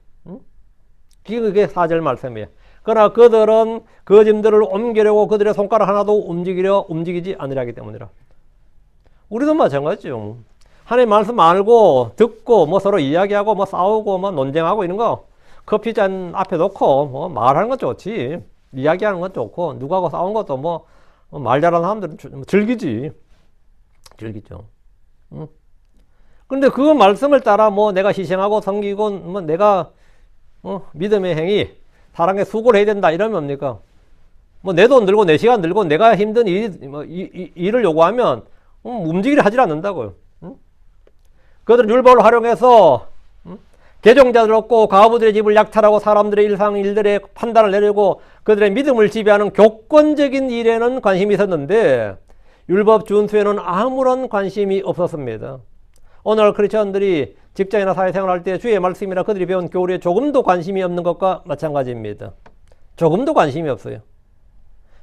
그게 4절 말씀이에요. 그러나 그들은 그 짐들을 옮기려고 그들의 손가락 하나도 움직이지 않으려 하기 때문이라. 우리도 마찬가지죠. 하나님 말씀 알고 듣고 뭐 서로 이야기하고 뭐 싸우고 뭐 논쟁하고 이런 거 커피잔 앞에 놓고 뭐 말하는 건 좋지. 이야기하는 건 좋고 누구하고 싸운 것도 뭐 말 잘하는 사람들은 즐기지. 즐기죠. 근데 그 말씀을 따라 뭐 내가 희생하고 섬기고 뭐 내가 믿음의 행위, 사랑의 수고를 해야 된다 이러면 뭡니까? 뭐 내 돈 들고 내 시간 들고 내가 힘든 일을 요구하면 움직이려 하질 않는다고요. 그들은 율법을 활용해서 개종자들 얻고 가부들의 집을 약탈하고 사람들의 일상 일들의 판단을 내리고 그들의 믿음을 지배하는 교권적인 일에는 관심이 있었는데 율법 준수에는 아무런 관심이 없었습니다. 오늘 크리스천들이 직장이나 사회생활할 때 주의 말씀이나 그들이 배운 교리에 조금도 관심이 없는 것과 마찬가지입니다. 조금도 관심이 없어요.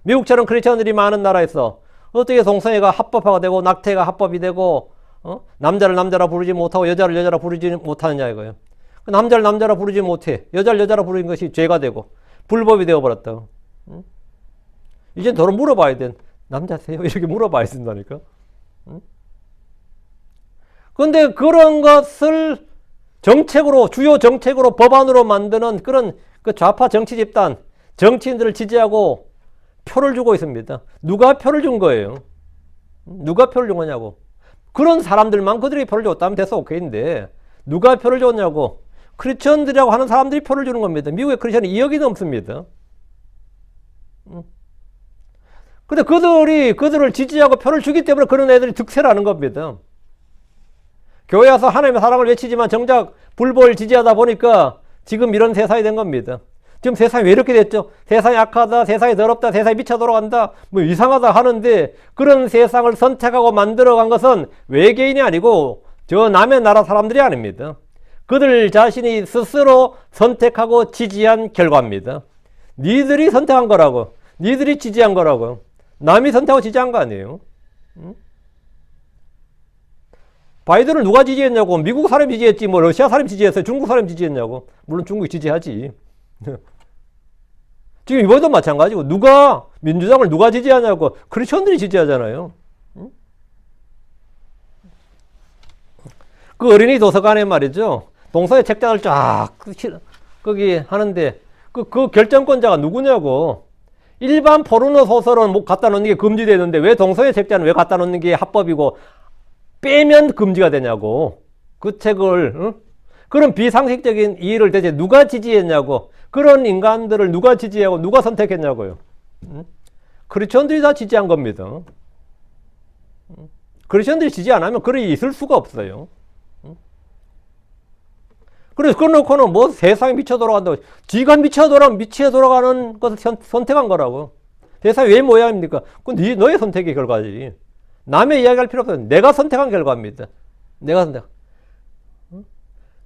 미국처럼 크리스천들이 많은 나라에서 어떻게 동성애가 합법화가 되고 낙태가 합법이 되고 남자를 남자라 부르지 못하고 여자를 여자라 부르지 못하느냐 이거예요. 남자를 남자라 부르지 못해 여자를 여자라 부르는 것이 죄가 되고 불법이 되어버렸다. 이제 더러 물어봐야 돼. 남자세요? 이렇게 물어봐야 된다니까. 그런데 그런 것을 정책으로 주요 정책으로 법안으로 만드는 그런 그 좌파 정치 집단 정치인들을 지지하고 표를 주고 있습니다. 누가 표를 준 거예요? 누가 표를 준 거냐고. 그런 사람들만 그들이 표를 줬다면 됐어 오케이인데 누가 표를 줬냐고. 크리스천들이라고 하는 사람들이 표를 주는 겁니다. 미국의 크리스천이 2억이 넘습니다. 근데 그들을 지지하고 표를 주기 때문에 그런 애들이 득세라는 겁니다. 교회 와서 하나님의 사랑을 외치지만 정작 불법을 지지하다 보니까 지금 이런 세상이 된 겁니다. 지금 세상이 왜 이렇게 됐죠? 세상이 악하다, 세상이 더럽다, 세상이 미쳐 돌아간다, 뭐 이상하다 하는데 그런 세상을 선택하고 만들어간 것은 외계인이 아니고 저 남의 나라 사람들이 아닙니다. 그들 자신이 스스로 선택하고 지지한 결과입니다. 니들이 선택한 거라고. 니들이 지지한 거라고. 남이 선택하고 지지한 거 아니에요. 응? 바이든을 누가 지지했냐고. 미국 사람이 지지했지 뭐 러시아 사람이 지지했어요. 중국 사람이 지지했냐고. 물론 중국이 지지하지. 지금 이번에도 마찬가지고 누가 민주당을 누가 지지하냐고. 크리스천들이 지지하잖아요. 응? 그 어린이 도서관에 말이죠. 동서의 책장을 쫙 거기 하는데 그 결정권자가 누구냐고. 일반 포르노 소설은 뭐 갖다 놓는 게 금지되는데 왜 동서의 책자는 왜 갖다 놓는 게 합법이고 빼면 금지가 되냐고. 그 책을 응? 그런 비상식적인 이의를 대체 누가 지지했냐고. 그런 인간들을 누가 지지하고 누가 선택했냐고요. 응? 크리스천들이 다 지지한 겁니다. 응? 크리스천들이 지지 안 하면 그리 있을 수가 없어요. 응? 그래서 그놓고는 뭐 세상이 미쳐 돌아간다고. 지가 미쳐 돌아가는 것을 선택한 거라고. 세상이 왜 모양입니까? 그건 너의 선택의 결과지. 남의 이야기할 필요 없어요. 내가 선택한 결과입니다. 내가 선택.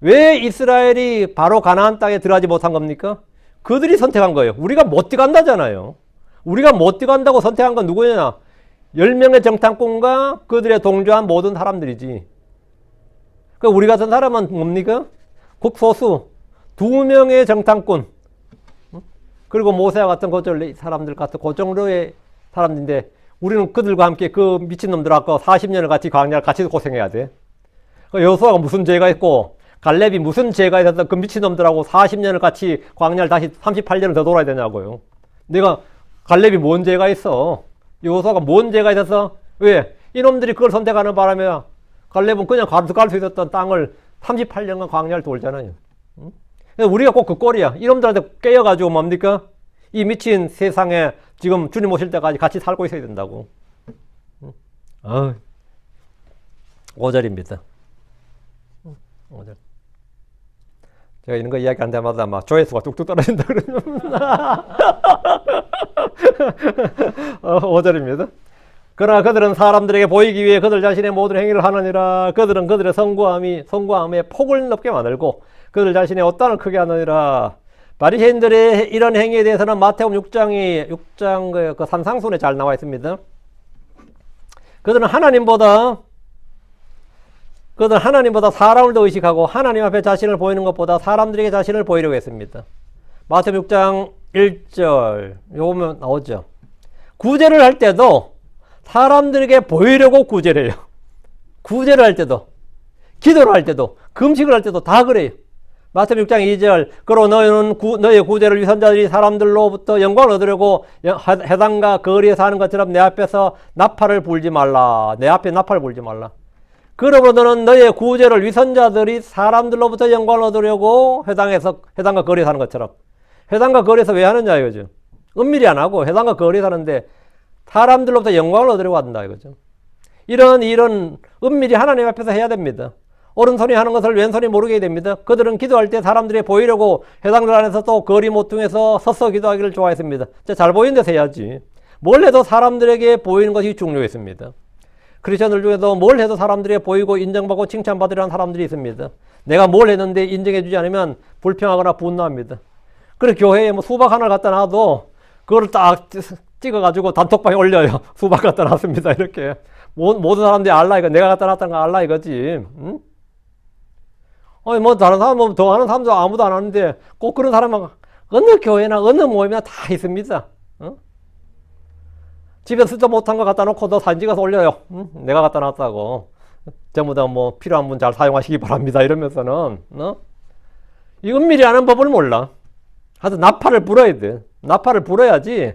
왜 이스라엘이 바로 가나안 땅에 들어가지 못한 겁니까? 그들이 선택한 거예요. 우리가 못 들어간다잖아요. 우리가 못 들어간다고 선택한 건 누구냐? 10명의 정탐꾼과 그들의 동조한 모든 사람들이지. 그러니까 우리 같은 사람은 뭡니까? 극소수 2명의 정탐꾼 그리고 모세와 같은 사람들 같은 그 정도의 사람들인데 우리는 그들과 함께 그 미친놈들하고 40년을 같이 광야를 같이 고생해야 돼. 여호수아가 무슨 죄가 있고 갈렙이 무슨 죄가 있어서 그 미친놈들하고 40년을 같이 광야를 다시 38년을 더 돌아야 되냐고요. 내가 갈렙이 뭔 죄가 있어? 여호수아가 뭔 죄가 있어서? 왜? 이놈들이 그걸 선택하는 바람에 갈렙은 그냥 갈 수 있었던 땅을 38년간 광야를 돌잖아요. 우리가 꼭 그 꼴이야. 이놈들한테 깨어가지고 뭡니까? 이 미친 세상에 지금 주님 오실 때까지 같이 살고 있어야 된다고. 5절입니다. 5절. 제가 이런 거 이야기할 때마다 막 조회수가 뚝뚝 떨어진다 그러면 5절입니다. 그러나 그들은 사람들에게 보이기 위해 그들 자신의 모든 행위를 하느니라. 그들은 그들의 성구함에 폭을 넓게 만들고 그들 자신의 옷단을 크게 하느니라. 바리새인들의 이런 행위에 대해서는 마태복음 6장 그 산상순에 잘 나와 있습니다. 그들은 하나님보다 사람을 더 의식하고 하나님 앞에 자신을 보이는 것보다 사람들에게 자신을 보이려고 했습니다. 마태복음 6장 1절 요거면 나오죠. 구제를 할 때도 사람들에게 보이려고 구제를 해요. 구제를 할 때도, 기도를 할 때도, 금식을 할 때도 다 그래요. 마태복음 6장 2절 그러므로 너희는 너희의 구제를 위선자들이 사람들로부터 영광을 얻으려고 회당과 거리에서 하는 것처럼 내 앞에서 나팔을 불지 말라. 내 앞에 나팔을 불지 말라. 그러므로 너는 너희의 구제를 위선자들이 사람들로부터 영광을 얻으려고 회당과 거리에서 하는 것처럼. 회당과 거리에서 왜 하느냐 이거죠. 은밀히 안 하고 회당과 거리에서 하는데 사람들로부터 영광을 얻으려고 한다 이거죠. 이런 은밀히 하나님 앞에서 해야 됩니다. 오른손이 하는 것을 왼손이 모르게 됩니다. 그들은 기도할 때 사람들이 보이려고 회당들 안에서 또 거리 모퉁에서 서서 기도하기를 좋아했습니다. 잘 보이는 데서 해야지. 뭘 해도 사람들에게 보이는 것이 중요했습니다. 크리스천들 중에도 뭘 해도 사람들에게 보이고 인정받고 칭찬받으려는 사람들이 있습니다. 내가 뭘 했는데 인정해주지 않으면 불평하거나 분노합니다. 그래서 교회에 뭐 수박 하나 갖다 놔도 그걸 딱 찍어가지고 단톡방에 올려요. 수박 갖다 놨습니다. 이렇게. 모든 사람들이 알라 이거. 내가 갖다 놨다는 거 알라 이거지. 응? 아니, 뭐, 다른 사람, 더 하는 사람도 아무도 안 하는데, 꼭 그런 사람은 어느 교회나 어느 모임이나 다 있습니다. 어? 집에 쓰지 못한 거 갖다 놓고 너 사진 찍어서 올려요. 응? 내가 갖다 놨다고. 전부 다 뭐, 필요한 분 잘 사용하시기 바랍니다. 이러면서는, 이 은밀히 하는 법을 몰라. 하여튼 나팔을 불어야 돼. 나팔을 불어야지,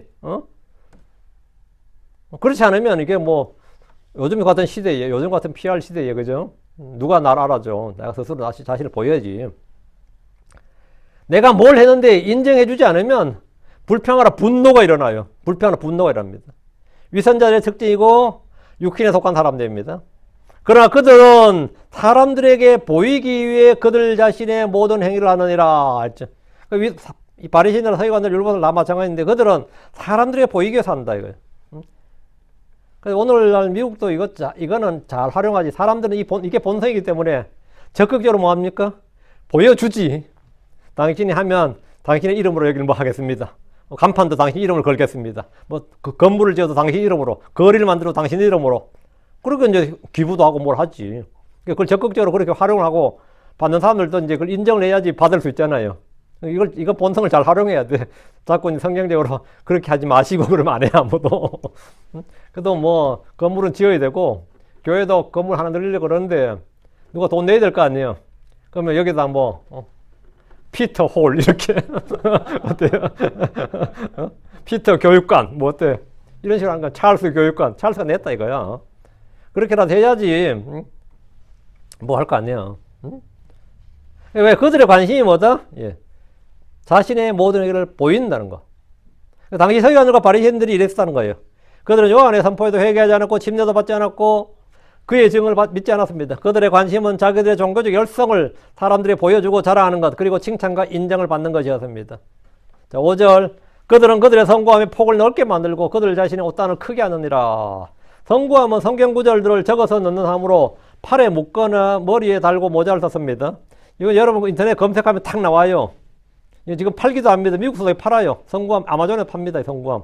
그렇지 않으면 이게 뭐, 요즘 같은 시대에, 요즘 같은 PR 시대에, 그죠? 누가 나를 알아줘. 내가 스스로 자신을 보여야지. 내가 뭘 했는데 인정해주지 않으면 불평하라 분노가 일어나요. 불평하라 분노가 일어납니다. 위선자들의 특징이고 육신에 속한 사람들입니다. 그러나 그들은 사람들에게 보이기 위해 그들 자신의 모든 행위를 하느니라 했죠. 이 바리새인이나 서기관들, 율법들 다 마찬가지인데 그들은 사람들에게 보이기 위해서 한다 이거예요. 그래서 오늘날 미국도 이거는 잘 활용하지. 사람들은 이게 본성이기 때문에 적극적으로 뭐 합니까? 보여주지. 당신이 하면 당신의 이름으로 여기를 뭐 하겠습니다. 간판도 당신 이름을 걸겠습니다. 뭐 그 건물을 지어도 당신 이름으로, 거리를 만들어도 당신 이름으로. 그러니까 이제 기부도 하고 뭘 하지. 그걸 적극적으로 그렇게 활용을 하고 받는 사람들도 이제 그걸 인정을 해야지 받을 수 있잖아요. 이거 본성을 잘 활용해야 돼. 자꾸 성경적으로 그렇게 하지 마시고 그러면 안 해, 아무도. 그래도 뭐, 건물은 지어야 되고, 교회도 건물 하나 늘리려고 그러는데, 누가 돈 내야 될 거 아니에요. 그러면 여기다 뭐, 피터 홀, 이렇게. 어때요? 피터 교육관, 뭐 어때? 이런 식으로 하는 건 찰스 교육관, 찰스가 냈다 이거야. 그렇게라도 해야지, 뭐 할 거 아니에요. 왜 그들의 관심이 뭐다? 예. 자신의 모든 행위를 보인다는 거. 당시 서기관들과 바리새인들이 이랬다는 거예요. 그들은 요한의 선포에도 회개하지 않았고 침례도 받지 않았고 그의 증을 믿지 않았습니다. 그들의 관심은 자기들의 종교적 열성을 사람들이 보여주고 자랑하는 것, 그리고 칭찬과 인정을 받는 것이었습니다. 자, 5절. 그들은 그들의 성구함의 폭을 넓게 만들고 그들 자신의 옷단을 크게 하느니라. 성구함은 성경 구절들을 적어서 넣는 함으로 팔에 묶거나 머리에 달고 모자를 썼습니다. 이거 여러분 인터넷 검색하면 탁 나와요. 지금 팔기도 합니다. 미국서도 팔아요. 성구함, 아마존에 팝니다. 성구함.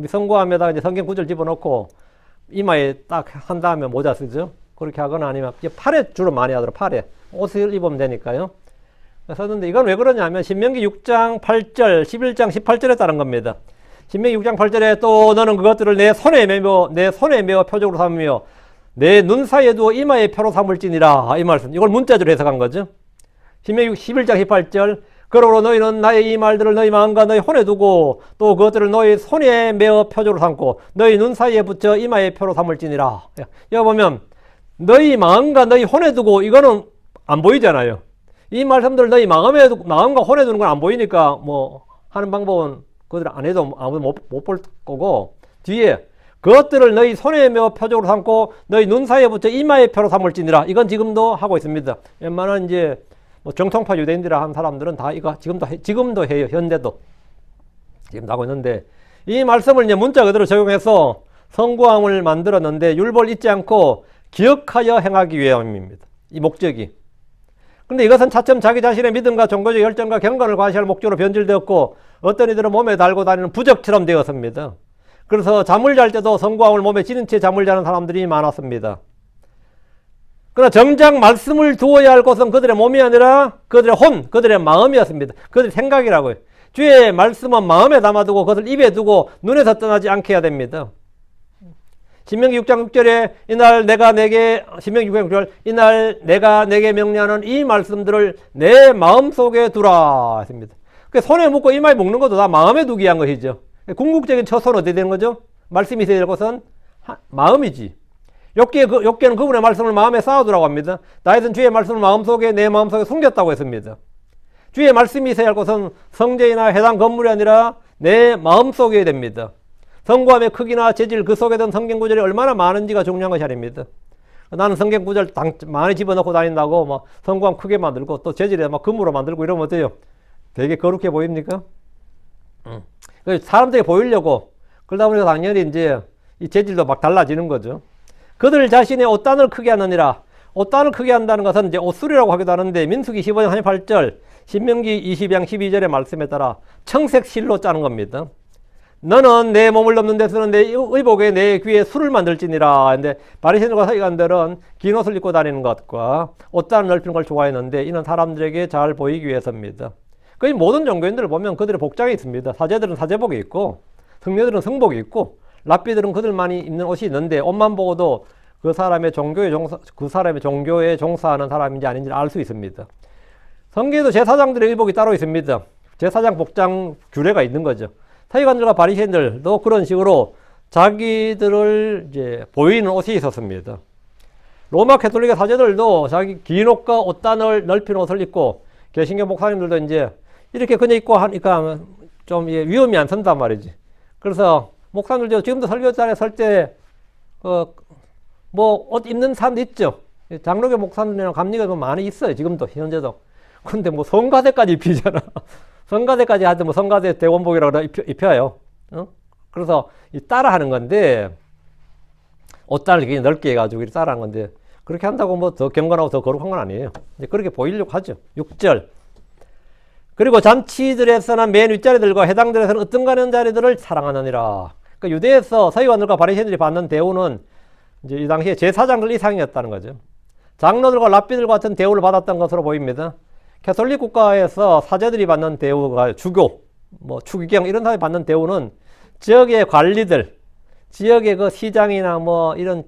성구함에다가 이제 성경 구절 집어넣고 이마에 딱 한 다음에 모자 쓰죠. 그렇게 하거나 아니면 팔에 주로 많이 하더라고요. 팔에. 옷을 입으면 되니까요. 썼는데 이건 왜 그러냐면 신명기 6장 8절, 11장 18절에 따른 겁니다. 신명기 6장 8절에 또 너는 그것들을 내 손에 메어 표적으로 삼으며 내 눈 사이에 두어 이마에 표로 삼을지니라. 이 말씀. 이걸 문자적으로 해석한 거죠. 신명기 11장 18절. 그러므로 너희는 나의 이 말들을 너희 마음과 너희 혼에 두고 또 그것들을 너희 손에 메어 표적으로 삼고 너희 눈 사이에 붙여 이마에 표로 삼을지니라. 여기 보면 너희 마음과 너희 혼에 두고 이거는 안 보이잖아요. 이 말씀들을 너희 마음과 혼에 두는 건 안 보이니까 뭐 하는 방법은 그들 안 해도 아무도 못 볼 거고 뒤에 그것들을 너희 손에 메어 표적으로 삼고 너희 눈 사이에 붙여 이마에 표로 삼을지니라. 이건 지금도 하고 있습니다. 웬만한 이제 뭐 정통파 유대인들이라 한 사람들은 다 이거 지금도 해요. 현대도 지금 하고 있는데 이 말씀을 이제 문자 그대로 적용해서 성구함을 만들었는데 율법을 잊지 않고 기억하여 행하기 위함입니다. 이 목적이. 그런데 이것은 차츰 자기 자신의 믿음과 종교적 열정과 경건을 과시할 목적으로 변질되었고 어떤 이들은 몸에 달고 다니는 부적처럼 되었습니다. 그래서 잠을 잘 때도 성구함을 몸에 지닌 채 잠을 자는 사람들이 많았습니다. 그러나 정작 말씀을 두어야 할 곳은 그들의 몸이 아니라 그들의 혼, 그들의 마음이었습니다. 그들의 생각이라고요. 주의 말씀은 마음에 담아두고 그것을 입에 두고 눈에서 떠나지 않게 해야 됩니다. 신명기 6장 6절에 신명기 6장 6절 이날 내가 내게 명령하는 이 말씀들을 내 마음속에 두라 했습니다. 손에 묶고 이마에 묶는 것도 다 마음에 두기 위한 것이죠. 궁극적인 처소는 어떻게 되는 거죠? 말씀이 있어야 될 것은 마음이지. 욥기는 그분의 말씀을 마음에 쌓아두라고 합니다. 다윗은 주의 말씀을 마음속에 내 마음속에 숨겼다고 했습니다. 주의 말씀이 있어야 할 것은 성전이나 해당 건물이 아니라 내 마음속에 됩니다. 성구함의 크기나 재질 그 속에 든 성경 구절이 얼마나 많은지가 중요한 것이 아닙니다. 나는 성경 구절 많이 집어넣고 다닌다고 막 성구함 크게 만들고 또 재질에 막 금으로 만들고 이러면 어때요? 되게 거룩해 보입니까? 사람들이 보이려고 그러다 보니까 당연히 이제 이 재질도 막 달라지는 거죠. 그들 자신의 옷단을 크게 하느니라. 옷단을 크게 한다는 것은 이제 옷수리라고 하기도 하는데 민수기 15장 38절, 신명기 20장 12절의 말씀에 따라 청색 실로 짜는 겁니다. 너는 내 몸을 넘는 데서는 내 의복에 내 귀에 술을 만들지니라. 근데 바리새인들과 서기관들은 긴 옷을 입고 다니는 것과 옷단을 넓히는 걸 좋아했는데 이는 사람들에게 잘 보이기 위해서입니다. 거의 모든 종교인들을 보면 그들의 복장이 있습니다. 사제들은 사제복이 있고 성녀들은 성복이 있고 랍비들은 그들만이 입는 옷이 있는데 옷만 보고도 그 사람의 종교에 종사하는 사람인지 아닌지 알 수 있습니다. 성경에도 제사장들의 의복이 따로 있습니다. 제사장 복장 규례가 있는 거죠. 서기관들과 바리새인들도 그런 식으로 자기들을 이제 보이는 옷이 있었습니다. 로마 가톨릭의 사제들도 자기 긴 옷과 옷단을 넓힌 옷을 입고 개신교 목사님들도 이제 이렇게 그냥 입고 하니까 좀 위험이 안 선단 말이지. 그래서 목사님들 지금도 설교 자리에 설 때, 뭐, 옷 입는 사람도 있죠. 장로교 목사님이랑 감리가 많이 있어요. 지금도, 현재도. 근데 뭐, 성가대까지 입히잖아. 성가대까지 하여튼 뭐, 성가대 대원복이라고 입혀요. 그래서 따라 하는 건데, 옷장을 굉장히 넓게 해가지고 이렇게 따라 하는 건데, 그렇게 한다고 뭐 더 경건하고 더 거룩한 건 아니에요. 이제 그렇게 보이려고 하죠. 6절. 그리고 잔치들에서는 맨 윗자리들과 회당들에서는 으뜸가는 자리들을 사랑하느니라. 그러니까 유대에서 서기관들과 바리새인들이 받는 대우는 이제 이 당시에 제사장들 이상이었다는 거죠. 장로들과 랍비들 같은 대우를 받았던 것으로 보입니다. 캐톨릭 국가에서 사제들이 받는 대우가 주교, 뭐 추기경 이런 사람이 받는 대우는 지역의 관리들, 지역의 그 시장이나 뭐 이런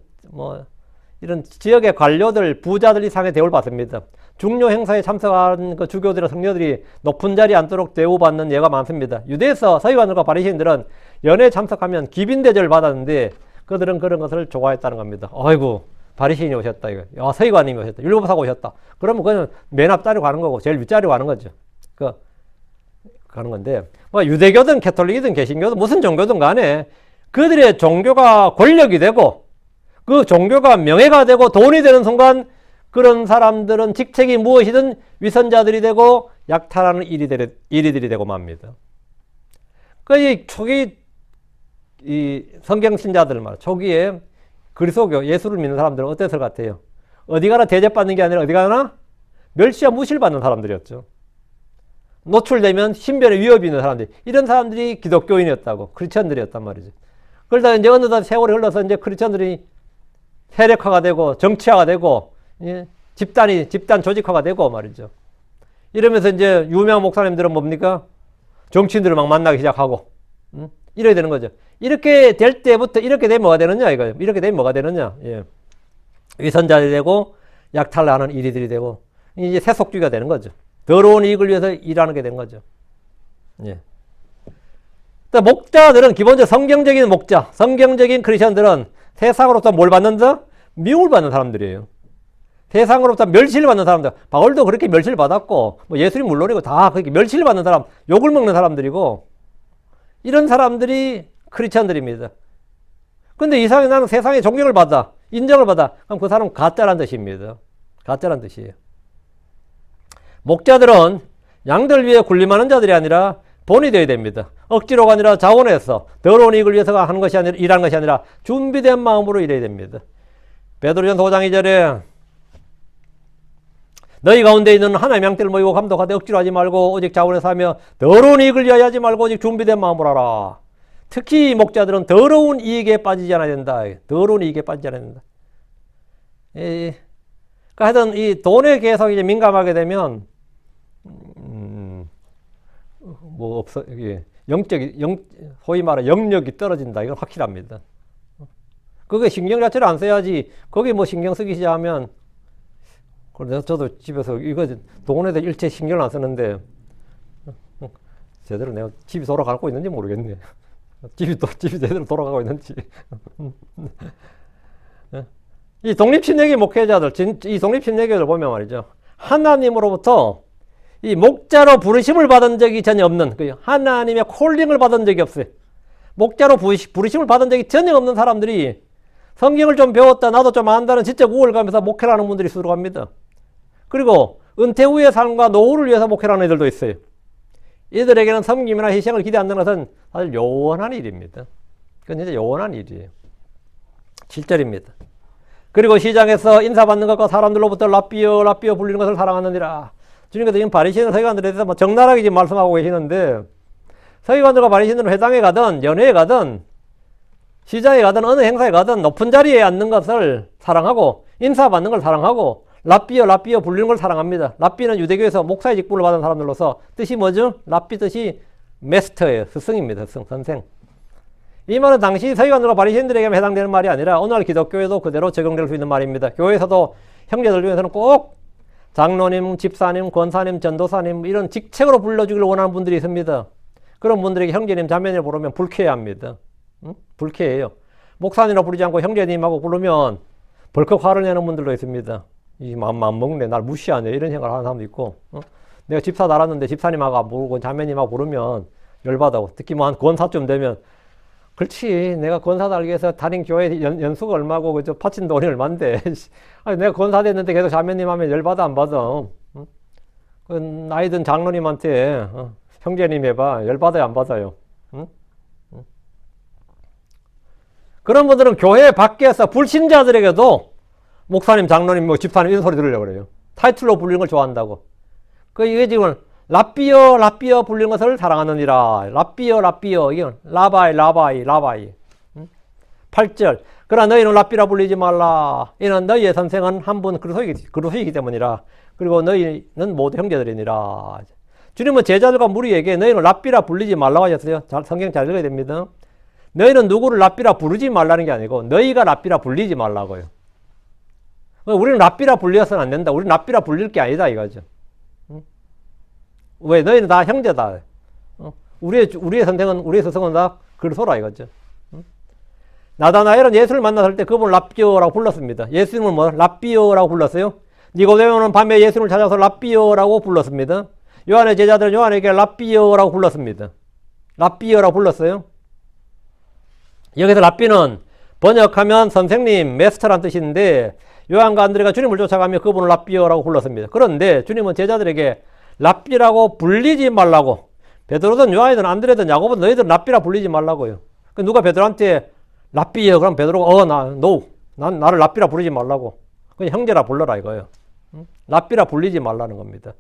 지역의 관료들, 부자들 이상의 대우를 받습니다. 중요 행사에 참석한 그 주교들과 성녀들이 높은 자리에 앉도록 대우받는 예가 많습니다. 유대에서 서기관들과 바리새인들은 연회에 참석하면 기빈대접을 받았는데 그들은 그런 것을 좋아했다는 겁니다. 아이고, 바리새인이 오셨다 이거. 야, 서기관님이 오셨다. 율법사가 오셨다. 그러면 그냥 맨 앞자리로 가는 거고 제일 윗자리로 가는 거죠. 가는 건데 뭐 유대교든 캐톨릭이든 개신교든 무슨 종교든 간에 그들의 종교가 권력이 되고 그 종교가 명예가 되고 돈이 되는 순간 그런 사람들은 직책이 무엇이든 위선자들이 되고 약탈하는 이리들이 되고 맙니다. 그 초기 이 성경신자들 말 초기에 그리스도교 예수를 믿는 사람들은 어땠을 것 같아요? 어디 가나 대접받는 게 아니라 어디 가나 멸시와 무시를 받는 사람들이었죠. 노출되면 신변에 위협이 있는 사람들, 이런 사람들이 기독교인이었다고, 크리스천들이었단 말이죠. 그러다 이제 어느덧 세월이 흘러서 이제 크리스천들이 세력화가 되고 정치화가 되고 예, 집단 조직화가 되고 말이죠. 이러면서 이제 유명한 목사님들은 뭡니까? 정치인들을 막 만나기 시작하고 이래야 되는 거죠. 이렇게 될 때부터 이렇게 되면 뭐가 되느냐 이거예요. 이렇게 되면 뭐가 되느냐. 예. 위선자들이 되고 약탈하는 이리들이 되고 이제 세속주의가 되는 거죠. 더러운 이익을 위해서 일하는 게 되는 거죠. 예. 목자들은 기본적으로 성경적인 목자, 성경적인 크리스천들은 세상으로부터 뭘 받는다? 미움을 받는 사람들이에요. 세상으로부터 멸시를 받는 사람들. 바울도 그렇게 멸시를 받았고, 뭐 예수님 물론이고 다 그렇게 멸시를 받는 사람, 욕을 먹는 사람들이고, 이런 사람들이 크리스천들입니다. 근데 이상하게 나는 세상에 존경을 받아, 인정을 받아. 그럼 그 사람은 가짜란 뜻입니다. 가짜란 뜻이에요. 목자들은 양들 위해 군림하는 자들이 아니라 본이 되어야 됩니다. 억지로가 아니라 자원해서 더러운 이익을 위해서 하는 것이 아니라 일하는 것이 아니라 준비된 마음으로 일해야 됩니다. 베드로전서 5장 2절에 너희 가운데 있는 하나님의 양떼를 모이고 감독하되 억지로 하지 말고 오직 자원해서 하며 더러운 이익을 위하여 하지 말고 오직 준비된 마음으로 하라. 특히 목자들은 더러운 이익에 빠지지 않아야 된다. 더러운 이익에 빠지지 않아야 된다. 그러니까 하여튼 이 돈에 계속 이제 민감하게 되면 뭐 없어, 이게 소위 말해 영역이 떨어진다. 이건 확실합니다. 그게 신경 자체를 안 써야지. 거기 뭐 신경 쓰기 시작하면, 그래서 저도 집에서 이거 돈에 대해 일체 신경을 안 쓰는데, 제대로 내가 집이 돌아가고 있는지 모르겠네. 집이 제대로 돌아가고 있는지. 이 독립신뢰기 목회자들, 이 독립신뢰교를 보면 말이죠. 하나님으로부터 이 목자로 부르심을 받은 적이 전혀 없는, 하나님의 콜링을 받은 적이 없어요. 목자로 부르심을 받은 적이 전혀 없는 사람들이 성경을 좀 배웠다, 나도 좀 안다는 지적 우월감에서 목회를 하는 분들이 수두룩합니다. 그리고 은퇴 후의 삶과 노후를 위해서 목회를 하는 애들도 있어요. 이들에게는 섬김이나 희생을 기대한다는 것은 사실 요원한 일입니다. 그건 진짜 요원한 일이에요. 7절입니다. 그리고 시장에서 인사받는 것과 사람들로부터 랍비어 불리는 것을 사랑하느니라. 주님께서 지금 바리새인 서기관들에 대해서 뭐 적나라하게 지금 말씀하고 계시는데, 서기관들과 바리새인들은 회당에 가든 연회에 가든 시장에 가든 어느 행사에 가든 높은 자리에 앉는 것을 사랑하고 인사받는 걸 사랑하고 랍비어 불리는 걸 사랑합니다. 랍비는 유대교에서 목사의 직분을 받은 사람들로서 뜻이 뭐죠? 랍비 뜻이 메스터예요. 스승입니다. 스승, 선생. 이 말은 당시 서기관들과 바리새인들에게만 해당되는 말이 아니라 오늘날 기독교에도 그대로 적용될 수 있는 말입니다. 교회에서도 형제들 중에서는 꼭 장로님, 집사님, 권사님, 전도사님 이런 직책으로 불러주기를 원하는 분들이 있습니다. 그런 분들에게 형제님, 자매님 부르면 불쾌해합니다. 불쾌해요. 목사님이라고 부르지 않고 형제님하고 부르면 벌컥 화를 내는 분들도 있습니다. 이 맘 먹네, 날 무시하네 이런 생각을 하는 사람도 있고, 내가 집사 달았는데 집사님하고 부르고 자매님하고 부르면 열받아. 특히 뭐 한 권사쯤 되면 그렇지. 내가 권사 달기 위해서 다닌 교회 연수가 얼마고, 그저 바친 돈이 얼만데. 아니, 내가 권사 됐는데 계속 자매님 하면 열받아, 안 받아? 응? 그 나이 든 장로님한테, 형제님 해봐. 열받아요, 안 받아요? 응? 응? 그런 분들은 교회 밖에서 불신자들에게도 목사님, 장로님, 뭐 집사님 이런 소리 들으려고 그래요. 타이틀로 불리는 걸 좋아한다고. 이게 지금 라삐어 불리는 것을 사랑하느니라. 라삐어 이건 라바이 8절. 그러나 너희는 라삐라 불리지 말라. 이는 너희의 선생은 한 분 그리스도이기 때문이라. 그리고 너희는 모두 형제들이니라. 주님은 제자들과 무리에게 너희는 라삐라 불리지 말라고 하셨어요. 성경 잘 읽어야 됩니다. 너희는 누구를 라삐라 부르지 말라는 게 아니고 너희가 라삐라 불리지 말라고요. 우리는 라삐라 불려서는 안 된다. 우리는 라삐라 불릴 게 아니다 이거죠. 왜? 너희는 다 형제다. 우리의 선생은, 우리의 스승은 다 그리스도라 이거죠. 나다나엘은 예수를 만났을 때 그분을 라삐오라고 불렀습니다. 예수님은 뭐? 라삐오라고 불렀어요. 니고데모는 밤에 예수님을 찾아서 라삐오라고 불렀습니다. 요한의 제자들은 요한에게 라삐오라고 불렀습니다. 라삐오라고 불렀어요. 여기서 라삐는 번역하면 선생님, 메스터란 뜻인데 요한과 안드레가 주님을 쫓아가며 그분을 라삐오라고 불렀습니다. 그런데 주님은 제자들에게 랍비라고 불리지 말라고. 베드로든 요한이든 안드레든 야고보든 너희들은 랍비라 불리지 말라고요. 누가 베드로한테 랍비요 그럼 베드로가 난 나를 랍비라 부르지 말라고. 그냥 형제라 불러라 이거예요. 랍비라 불리지 말라는 겁니다.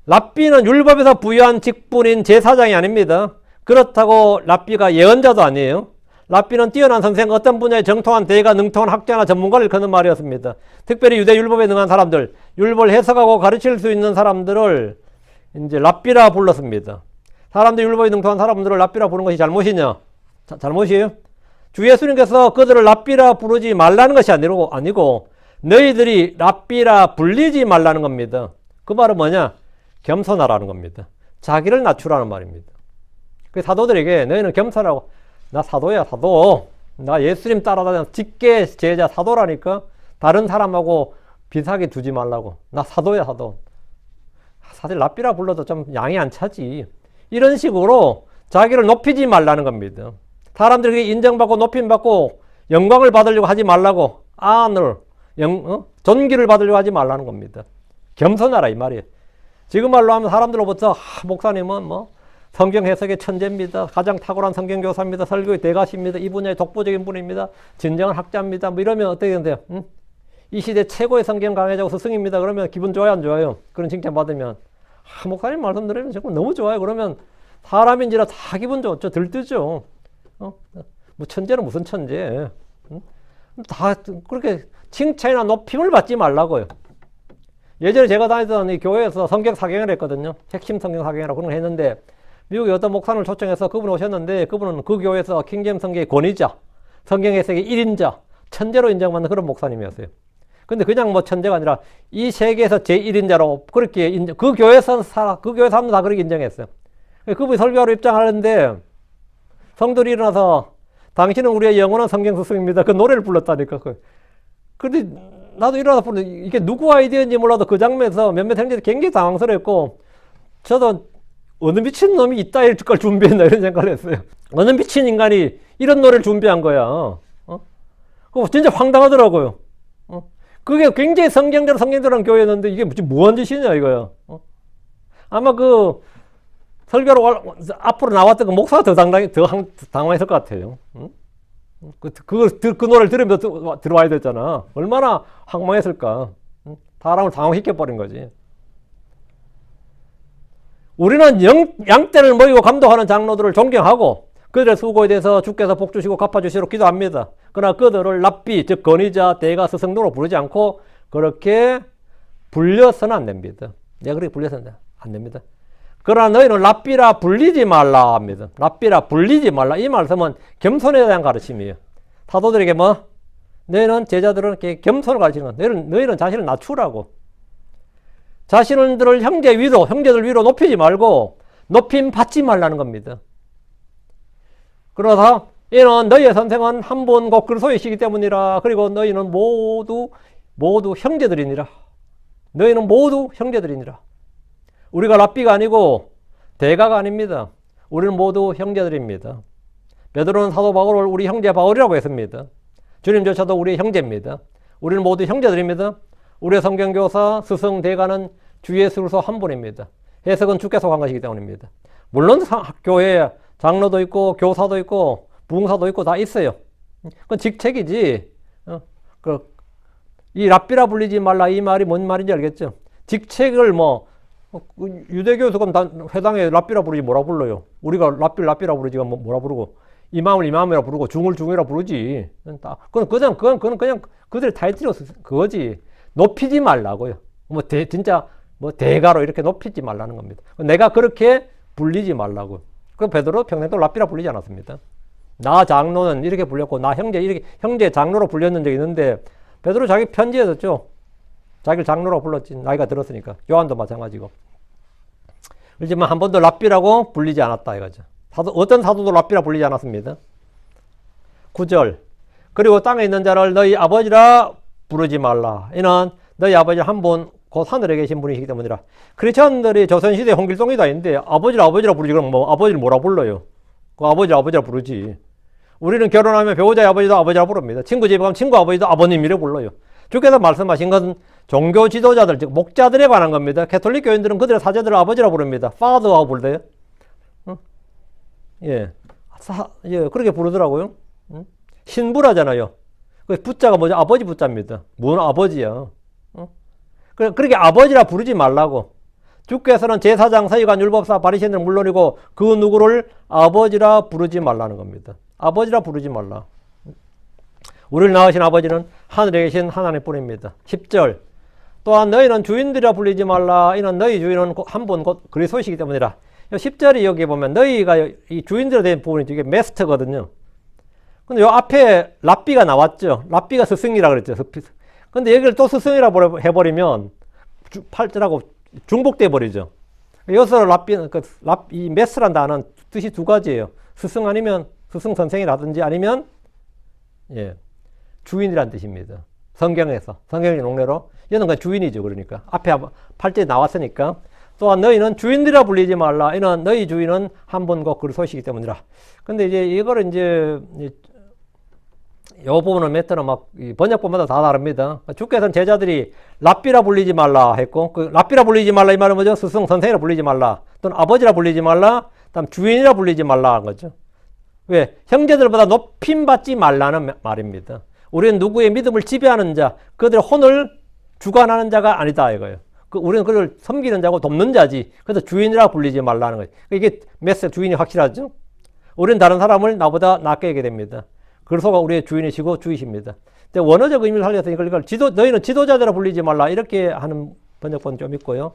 랍비는 율법에서 부여한 직분인 제사장이 아닙니다. 그렇다고 랍비가 예언자도 아니에요. 랍비는 뛰어난 선생, 어떤 분야에 정통한 대가, 능통한 학자나 전문가를 일컫는 말이었습니다. 특별히 유대 율법에 능한 사람들, 율법을 해석하고 가르칠 수 있는 사람들을 이제 랍비라 불렀습니다. 사람들 율법에 능통한 사람들을 랍비라 부르는 것이 잘못이냐? 잘못이에요? 주 예수님께서 그들을 랍비라 부르지 말라는 것이 아니고 너희들이 랍비라 불리지 말라는 겁니다. 그 말은 뭐냐? 겸손하라는 겁니다. 자기를 낮추라는 말입니다. 그 사도들에게 너희는 겸손하고 나 사도야 사도. 나 예수님 따라다니는 직계 제자 사도라니까 다른 사람하고 비슷하게 두지 말라고. 나 사도야 사도. 사실 랍비라 불러도 좀 양이 안 차지. 이런 식으로 자기를 높이지 말라는 겁니다. 사람들에게 인정받고 높임받고 영광을 받으려고 하지 말라고. 존귀를 받으려고 하지 말라는 겁니다. 겸손하라 이 말이에요. 지금 말로 하면 사람들로부터 목사님은 뭐 성경 해석의 천재입니다. 가장 탁월한 성경 교사입니다. 설교의 대가십니다. 이 분야의 독보적인 분입니다. 진정한 학자입니다. 뭐 이러면 어떻게 된대요? 이 시대 최고의 성경 강해자고 스승입니다. 그러면 기분 좋아요, 안 좋아요? 그런 칭찬 받으면 목사님 말씀 들으면 정말 너무 좋아요. 그러면 사람인지라 다 기분 좋죠. 들뜨죠. 뭐 천재는 무슨 천재? 다 그렇게 칭찬이나 높임을 받지 말라고요. 예전에 제가 다니던 이 교회에서 성경 사경을 했거든요. 핵심 성경 사경이라고 그런 걸 했는데 미국의 어떤 목사님을 초청해서 그분이 오셨는데 그분은 그 교회에서 킹제임스 성경의 권위자, 성경 해석의 1인자, 천재로 인정받는 그런 목사님이었어요. 근데 그냥 뭐 천재가 아니라 이 세계에서 제1인자로 그렇게 그 교회 사람들 다 그렇게 인정했어요. 그분이 설교하러 입장하는데 성도들이 일어나서 당신은 우리의 영원한 성경 스승입니다. 그 노래를 불렀다니까. 근데 나도 일어나서 부르는데 이게 누구 아이디어인지 몰라도 그 장면에서 몇몇 형제들이 굉장히 당황스러웠고 저도 어느 미친놈이 이따위를 걸 준비했나 이런 생각을 했어요. 어느 미친 인간이 이런 노래를 준비한 거야. 그거 진짜 황당하더라고요. 그게 굉장히 성경대로라는 교회였는데 이게 뭐한 짓이냐 이거야. 아마 그 설교로 앞으로 나왔던 그 목사가 더 당황했을 것 같아요. 그 노래를 들으면서 들어와야 됐잖아. 얼마나 황망했을까. 사람을 당황시켜버린 거지. 우리는 양떼를 모이고 감독하는 장로들을 존경하고 그들의 수고에 대해서 주께서 복주시고 갚아주시도록 기도합니다. 그러나 그들을 랍비, 즉 권위자, 대가, 스승으로 부르지 않고 그렇게 불려서는 안 됩니다. 내가 그렇게 불려서는 안 됩니다. 그러나 너희는 랍비라 불리지 말라 합니다. 랍비라 불리지 말라. 이 말씀은 겸손에 대한 가르침이에요. 사도들에게 너희는 제자들은 이렇게 겸손을 가르치는 거야. 너희는 자신을 낮추라고. 자신들을 형제들 위로 높이지 말고 높임 받지 말라는 겁니다. 그러다 이는 너희의 선생은 한 분 곧 그리스도이시기 때문이라. 그리고 너희는 모두 형제들이니라. 너희는 모두 형제들이니라. 우리가 랍비가 아니고 대가가 아닙니다. 우리는 모두 형제들입니다. 베드로는 사도 바울을 우리 형제 바울이라고 했습니다. 주님조차도 우리 형제입니다. 우리는 모두 형제들입니다. 우리의 성경교사, 스승, 대가는 주 예수 그리스도 한 분입니다. 해석은 주께서 한 것이기 때문입니다. 물론 교회에 장로도 있고 교사도 있고 부흥사도 있고 다 있어요. 그건 직책이지. 이 랍비라 불리지 말라 이 말이 뭔 말인지 알겠죠? 직책을 유대교에서 그럼 회당에 랍비라 부르지 뭐라 불러요? 우리가 랍비라 부르지 뭐라 부르고 이맘을 이맘이라 부르고 중을 중이라 부르지. 그건 그냥 그들의 타이틀이 그거지. 높이지 말라고요. 진짜 대가로 이렇게 높이지 말라는 겁니다. 내가 그렇게 불리지 말라고. 그 베드로 평생 또 랍비라 불리지 않았습니다. 나 장로는 이렇게 불렸고 나 형제 이렇게 형제 장로로 불렸는 적이 있는데 베드로 자기 편지에 썼죠. 자기를 장로로 불렀지. 나이가 들었으니까. 요한도 마찬가지고. 그렇지만 한 번도 랍비라고 불리지 않았다 이거죠. 어떤 사도도 랍비라 불리지 않았습니다. 9절. 그리고 땅에 있는 자를 너희 아버지라 부르지 말라. 이는 너희 아버지는 한 분 곧 하늘에 계신 분이시기 때문이라. 크리스천들이 조선시대 홍길동이도 아닌데 아버지라 부르지. 그럼 아버지를 뭐라 불러요? 아버지라 부르지. 우리는 결혼하면 배우자의 아버지도 아버지라 부릅니다. 친구 집에 가면 친구 아버지도 아버님이라 불러요. 주께서 말씀하신 것은 종교 지도자들, 즉 목자들에 관한 겁니다. 가톨릭 교인들은 그들의 사제들을 아버지라 부릅니다. father하고 부르대요. 예, 그렇게 부르더라고요. 신부라잖아요. 그 부자가 뭐죠? 아버지 부자입니다. 뭔 아버지야? 그렇게 아버지라 부르지 말라고. 주께서는 제사장, 서기관, 율법사, 바리새인들은 물론이고 그 누구를 아버지라 부르지 말라는 겁니다. 아버지라 부르지 말라. 우리를 낳으신 아버지는 하늘에 계신 하나님 뿐입니다. 10절. 또한 너희는 주인들이라 불리지 말라. 이는 너희 주인은 한 분 곧 그리스도시기 때문이라. 10절이 여기 보면 너희가 이 주인들에 대한 부분이 이게 메스터거든요. 근데 요 앞에 랍비가 나왔죠. 랍비가 스승이라 그랬죠. 근데 여기를 또 스승이라 해버리면 8절하고 중복돼 버리죠. 여기서 이 메스란 단어는 뜻이 두 가지예요. 스승 아니면 스승 선생이라든지 아니면 주인이란 뜻입니다. 성경의 용례로 얘는 그냥 주인이죠. 그러니까 앞에 8절에 나왔으니까. 또한 너희는 주인들이라 불리지 말라. 이는 너희 주인은 한 분 곧 그리스도시기 때문이라. 근데 이제 이거를 요 부분은 메터는 번역본마다 다 다릅니다. 주께서는 제자들이 랍비라 불리지 말라 했고, 랍비라 불리지 말라 이 말은 뭐죠? 스승, 선생이라 불리지 말라. 또는 아버지라 불리지 말라. 다음 주인이라 불리지 말라 한 거죠. 왜? 형제들보다 높임받지 말라는 말입니다. 우리는 누구의 믿음을 지배하는 자, 그들의 혼을 주관하는 자가 아니다 이거예요. 우리는 그를 섬기는 자고 돕는 자지. 그래서 주인이라 불리지 말라는 거예요. 이게 메시지 주인이 확실하죠? 우리는 다른 사람을 나보다 낮게 하게 됩니다. 그리스도가 우리의 주인이시고 주이십니다. 근데 원어적 의미를 살려서 이걸 너희는 지도자들아 불리지 말라 이렇게 하는 번역본 좀 있고요.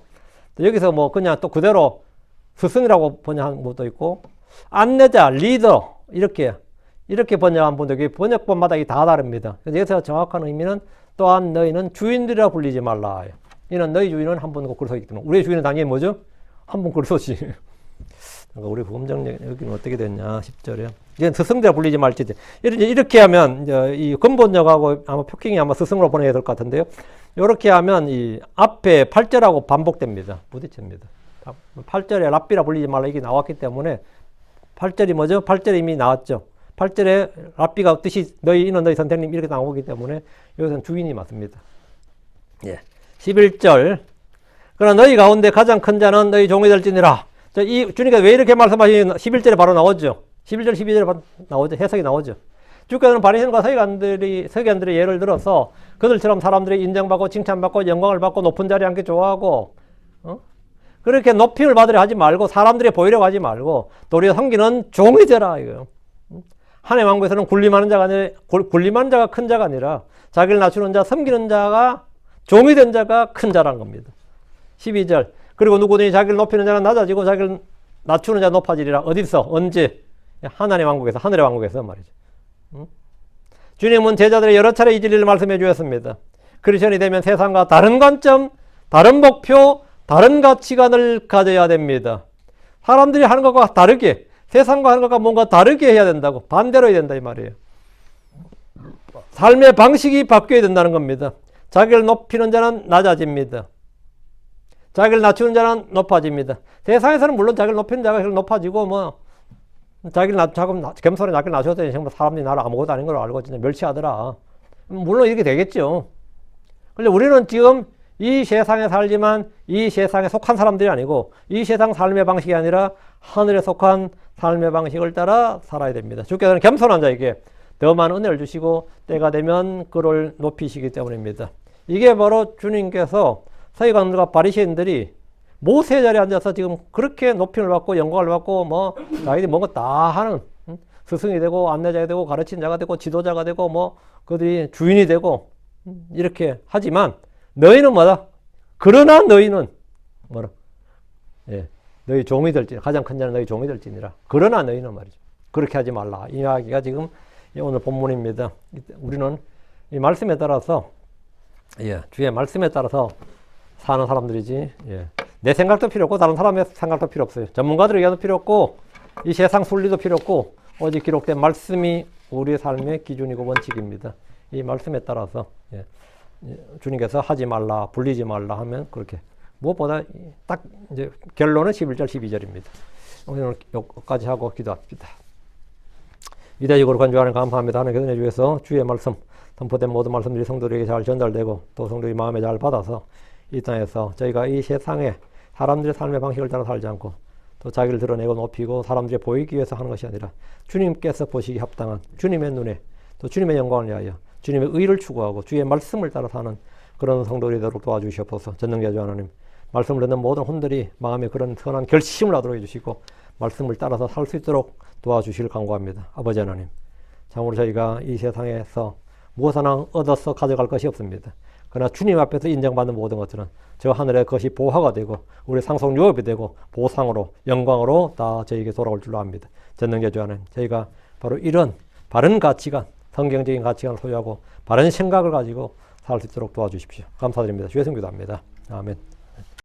여기서 그냥 또 그대로 스승이라고 번역한 것도 있고 안내자, 리더 이렇게 번역한 분도 있고 번역본마다 이게 다 다릅니다. 그래서 여기서 정확한 의미는 또한 너희는 주인들이라 불리지 말라. 이는 너희 주인은 한 분 곧 그리스도이기 때문에 우리의 주인은 당연히 뭐죠? 한 분 그리스도지. 우리 복음정 여기는 어떻게 됐냐 10절에 이제 스승들아 불리지 말지. 이렇게 하면 이제 이 근본역하고 아마 표킹이 아마 스승으로 보내야 될 것 같은데요. 이렇게 하면 이 앞에 8절하고 반복됩니다. 부딪힙니다. 8절에 랍비라 불리지 말라 이게 나왔기 때문에 8절이 뭐죠? 8절에 이미 나왔죠. 8절에 랍비가 뜻이 이는 너희 선생님 이렇게 나오기 때문에 여기서는 주인이 맞습니다. 11절. 그러나 너희 가운데 가장 큰 자는 너희 종이 될지니라. 이 주님께 왜 이렇게 말씀하시는 11절에 바로 나오죠. 11절, 12절에 나오죠. 해석이 나오죠. 주께서는 바리새인과 서기관들의 예를 들어서 그들처럼 사람들이 인정받고 칭찬받고 영광을 받고 높은 자리에 앉기 좋아하고 그렇게 높임을 받으려 하지 말고 사람들이 보이려고 하지 말고 도리어 섬기는 종이 되라 이거예요. 하나님 왕국에서는 군림하는 자가 큰 자가 아니라 자기를 낮추는 자, 섬기는 자가 종이 된 자가 큰 자란 겁니다. 12절. 그리고 누구든지 자기를 높이는 자는 낮아지고 자기를 낮추는 자는 높아지리라. 어디서? 언제? 하나님의 왕국에서, 하늘의 왕국에서 말이죠. 주님은 제자들의 여러 차례 이 진리를 말씀해 주셨습니다. 크리스천이 되면 세상과 다른 관점, 다른 목표, 다른 가치관을 가져야 됩니다. 사람들이 하는 것과 다르게, 세상과 하는 것과 뭔가 다르게 해야 된다고, 반대로 해야 된다 이 말이에요. 삶의 방식이 바뀌어야 된다는 겁니다. 자기를 높이는 자는 낮아집니다. 자기를 낮추는 자는 높아집니다. 세상에서는 물론 자기를 높이는 자가 높아지고 자금 겸손히 자기를 낮췄더니 정말 사람들이 나를 아무것도 아닌 걸 알고 진짜 멸치하더라. 물론 이렇게 되겠죠. 근데 우리는 지금 이 세상에 살지만 이 세상에 속한 사람들이 아니고 이 세상 삶의 방식이 아니라 하늘에 속한 삶의 방식을 따라 살아야 됩니다. 주께서는 겸손한 자에게 더 많은 은혜를 주시고 때가 되면 그를 높이시기 때문입니다. 이게 바로 주님께서 서기관들과 바리새인들이 모세 자리에 앉아서 지금 그렇게 높임을 받고 영광을 받고 뭐 자기들이 뭔가 다 하는 스승이 되고 안내자가 되고 가르치는 자가 되고 지도자가 되고 뭐 그들이 주인이 되고 이렇게 하지만 너희는 뭐다? 그러나 너희는 뭐라? 예, 너희 종이 될지 가장 큰 자는 너희 종이 될지니라. 그러나 너희는 말이죠. 그렇게 하지 말라. 이 이야기가 지금 오늘 본문입니다. 우리는 이 말씀에 따라서 주의 말씀에 따라서 사는 사람들이지. 내 생각도 필요 없고 다른 사람의 생각도 필요 없어요. 전문가들의 의견도 필요 없고 이 세상 순리도 필요 없고 오직 기록된 말씀이 우리의 삶의 기준이고 원칙입니다. 이 말씀에 따라서 주님께서 하지 말라, 불리지 말라 하면 그렇게 무엇보다 딱 이제 결론은 11절, 12절입니다. 오늘 여기까지 하고 기도합니다. 위대하고 건조하는 감사합니다. 하나님 교훈해 주셔서 주의 말씀, 선포된 모든 말씀들이 성도들에게 잘 전달되고 또 성도들이 마음에 잘 받아서 이 땅에서 저희가 이 세상에 사람들의 삶의 방식을 따라 살지 않고 또 자기를 드러내고 높이고 사람들이 보이기 위해서 하는 것이 아니라 주님께서 보시기 합당한 주님의 눈에 또 주님의 영광을 위하여 주님의 의를 추구하고 주의 말씀을 따라 사는 그런 성도들이 되도록 도와주시옵소서. 전능자주 하나님, 말씀을 듣는 모든 혼들이 마음에 그런 선한 결심을 하도록 해주시고 말씀을 따라서 살 수 있도록 도와주시길 간구합니다. 아버지 하나님, 참으로 저희가 이 세상에서 무엇 하나 얻어서 가져갈 것이 없습니다. 그러나 주님 앞에서 인정받는 모든 것들은 저 하늘의 것이 보화가 되고 우리 상속 유업이 되고 보상으로 영광으로 다 저에게 돌아올 줄로 압니다. 전능자주 하나님, 저희가 바로 이런 바른 가치관, 성경적인 가치관을 소유하고 바른 생각을 가지고 살 수 있도록 도와주십시오. 감사드립니다. 주의 성기도합니다. 아멘.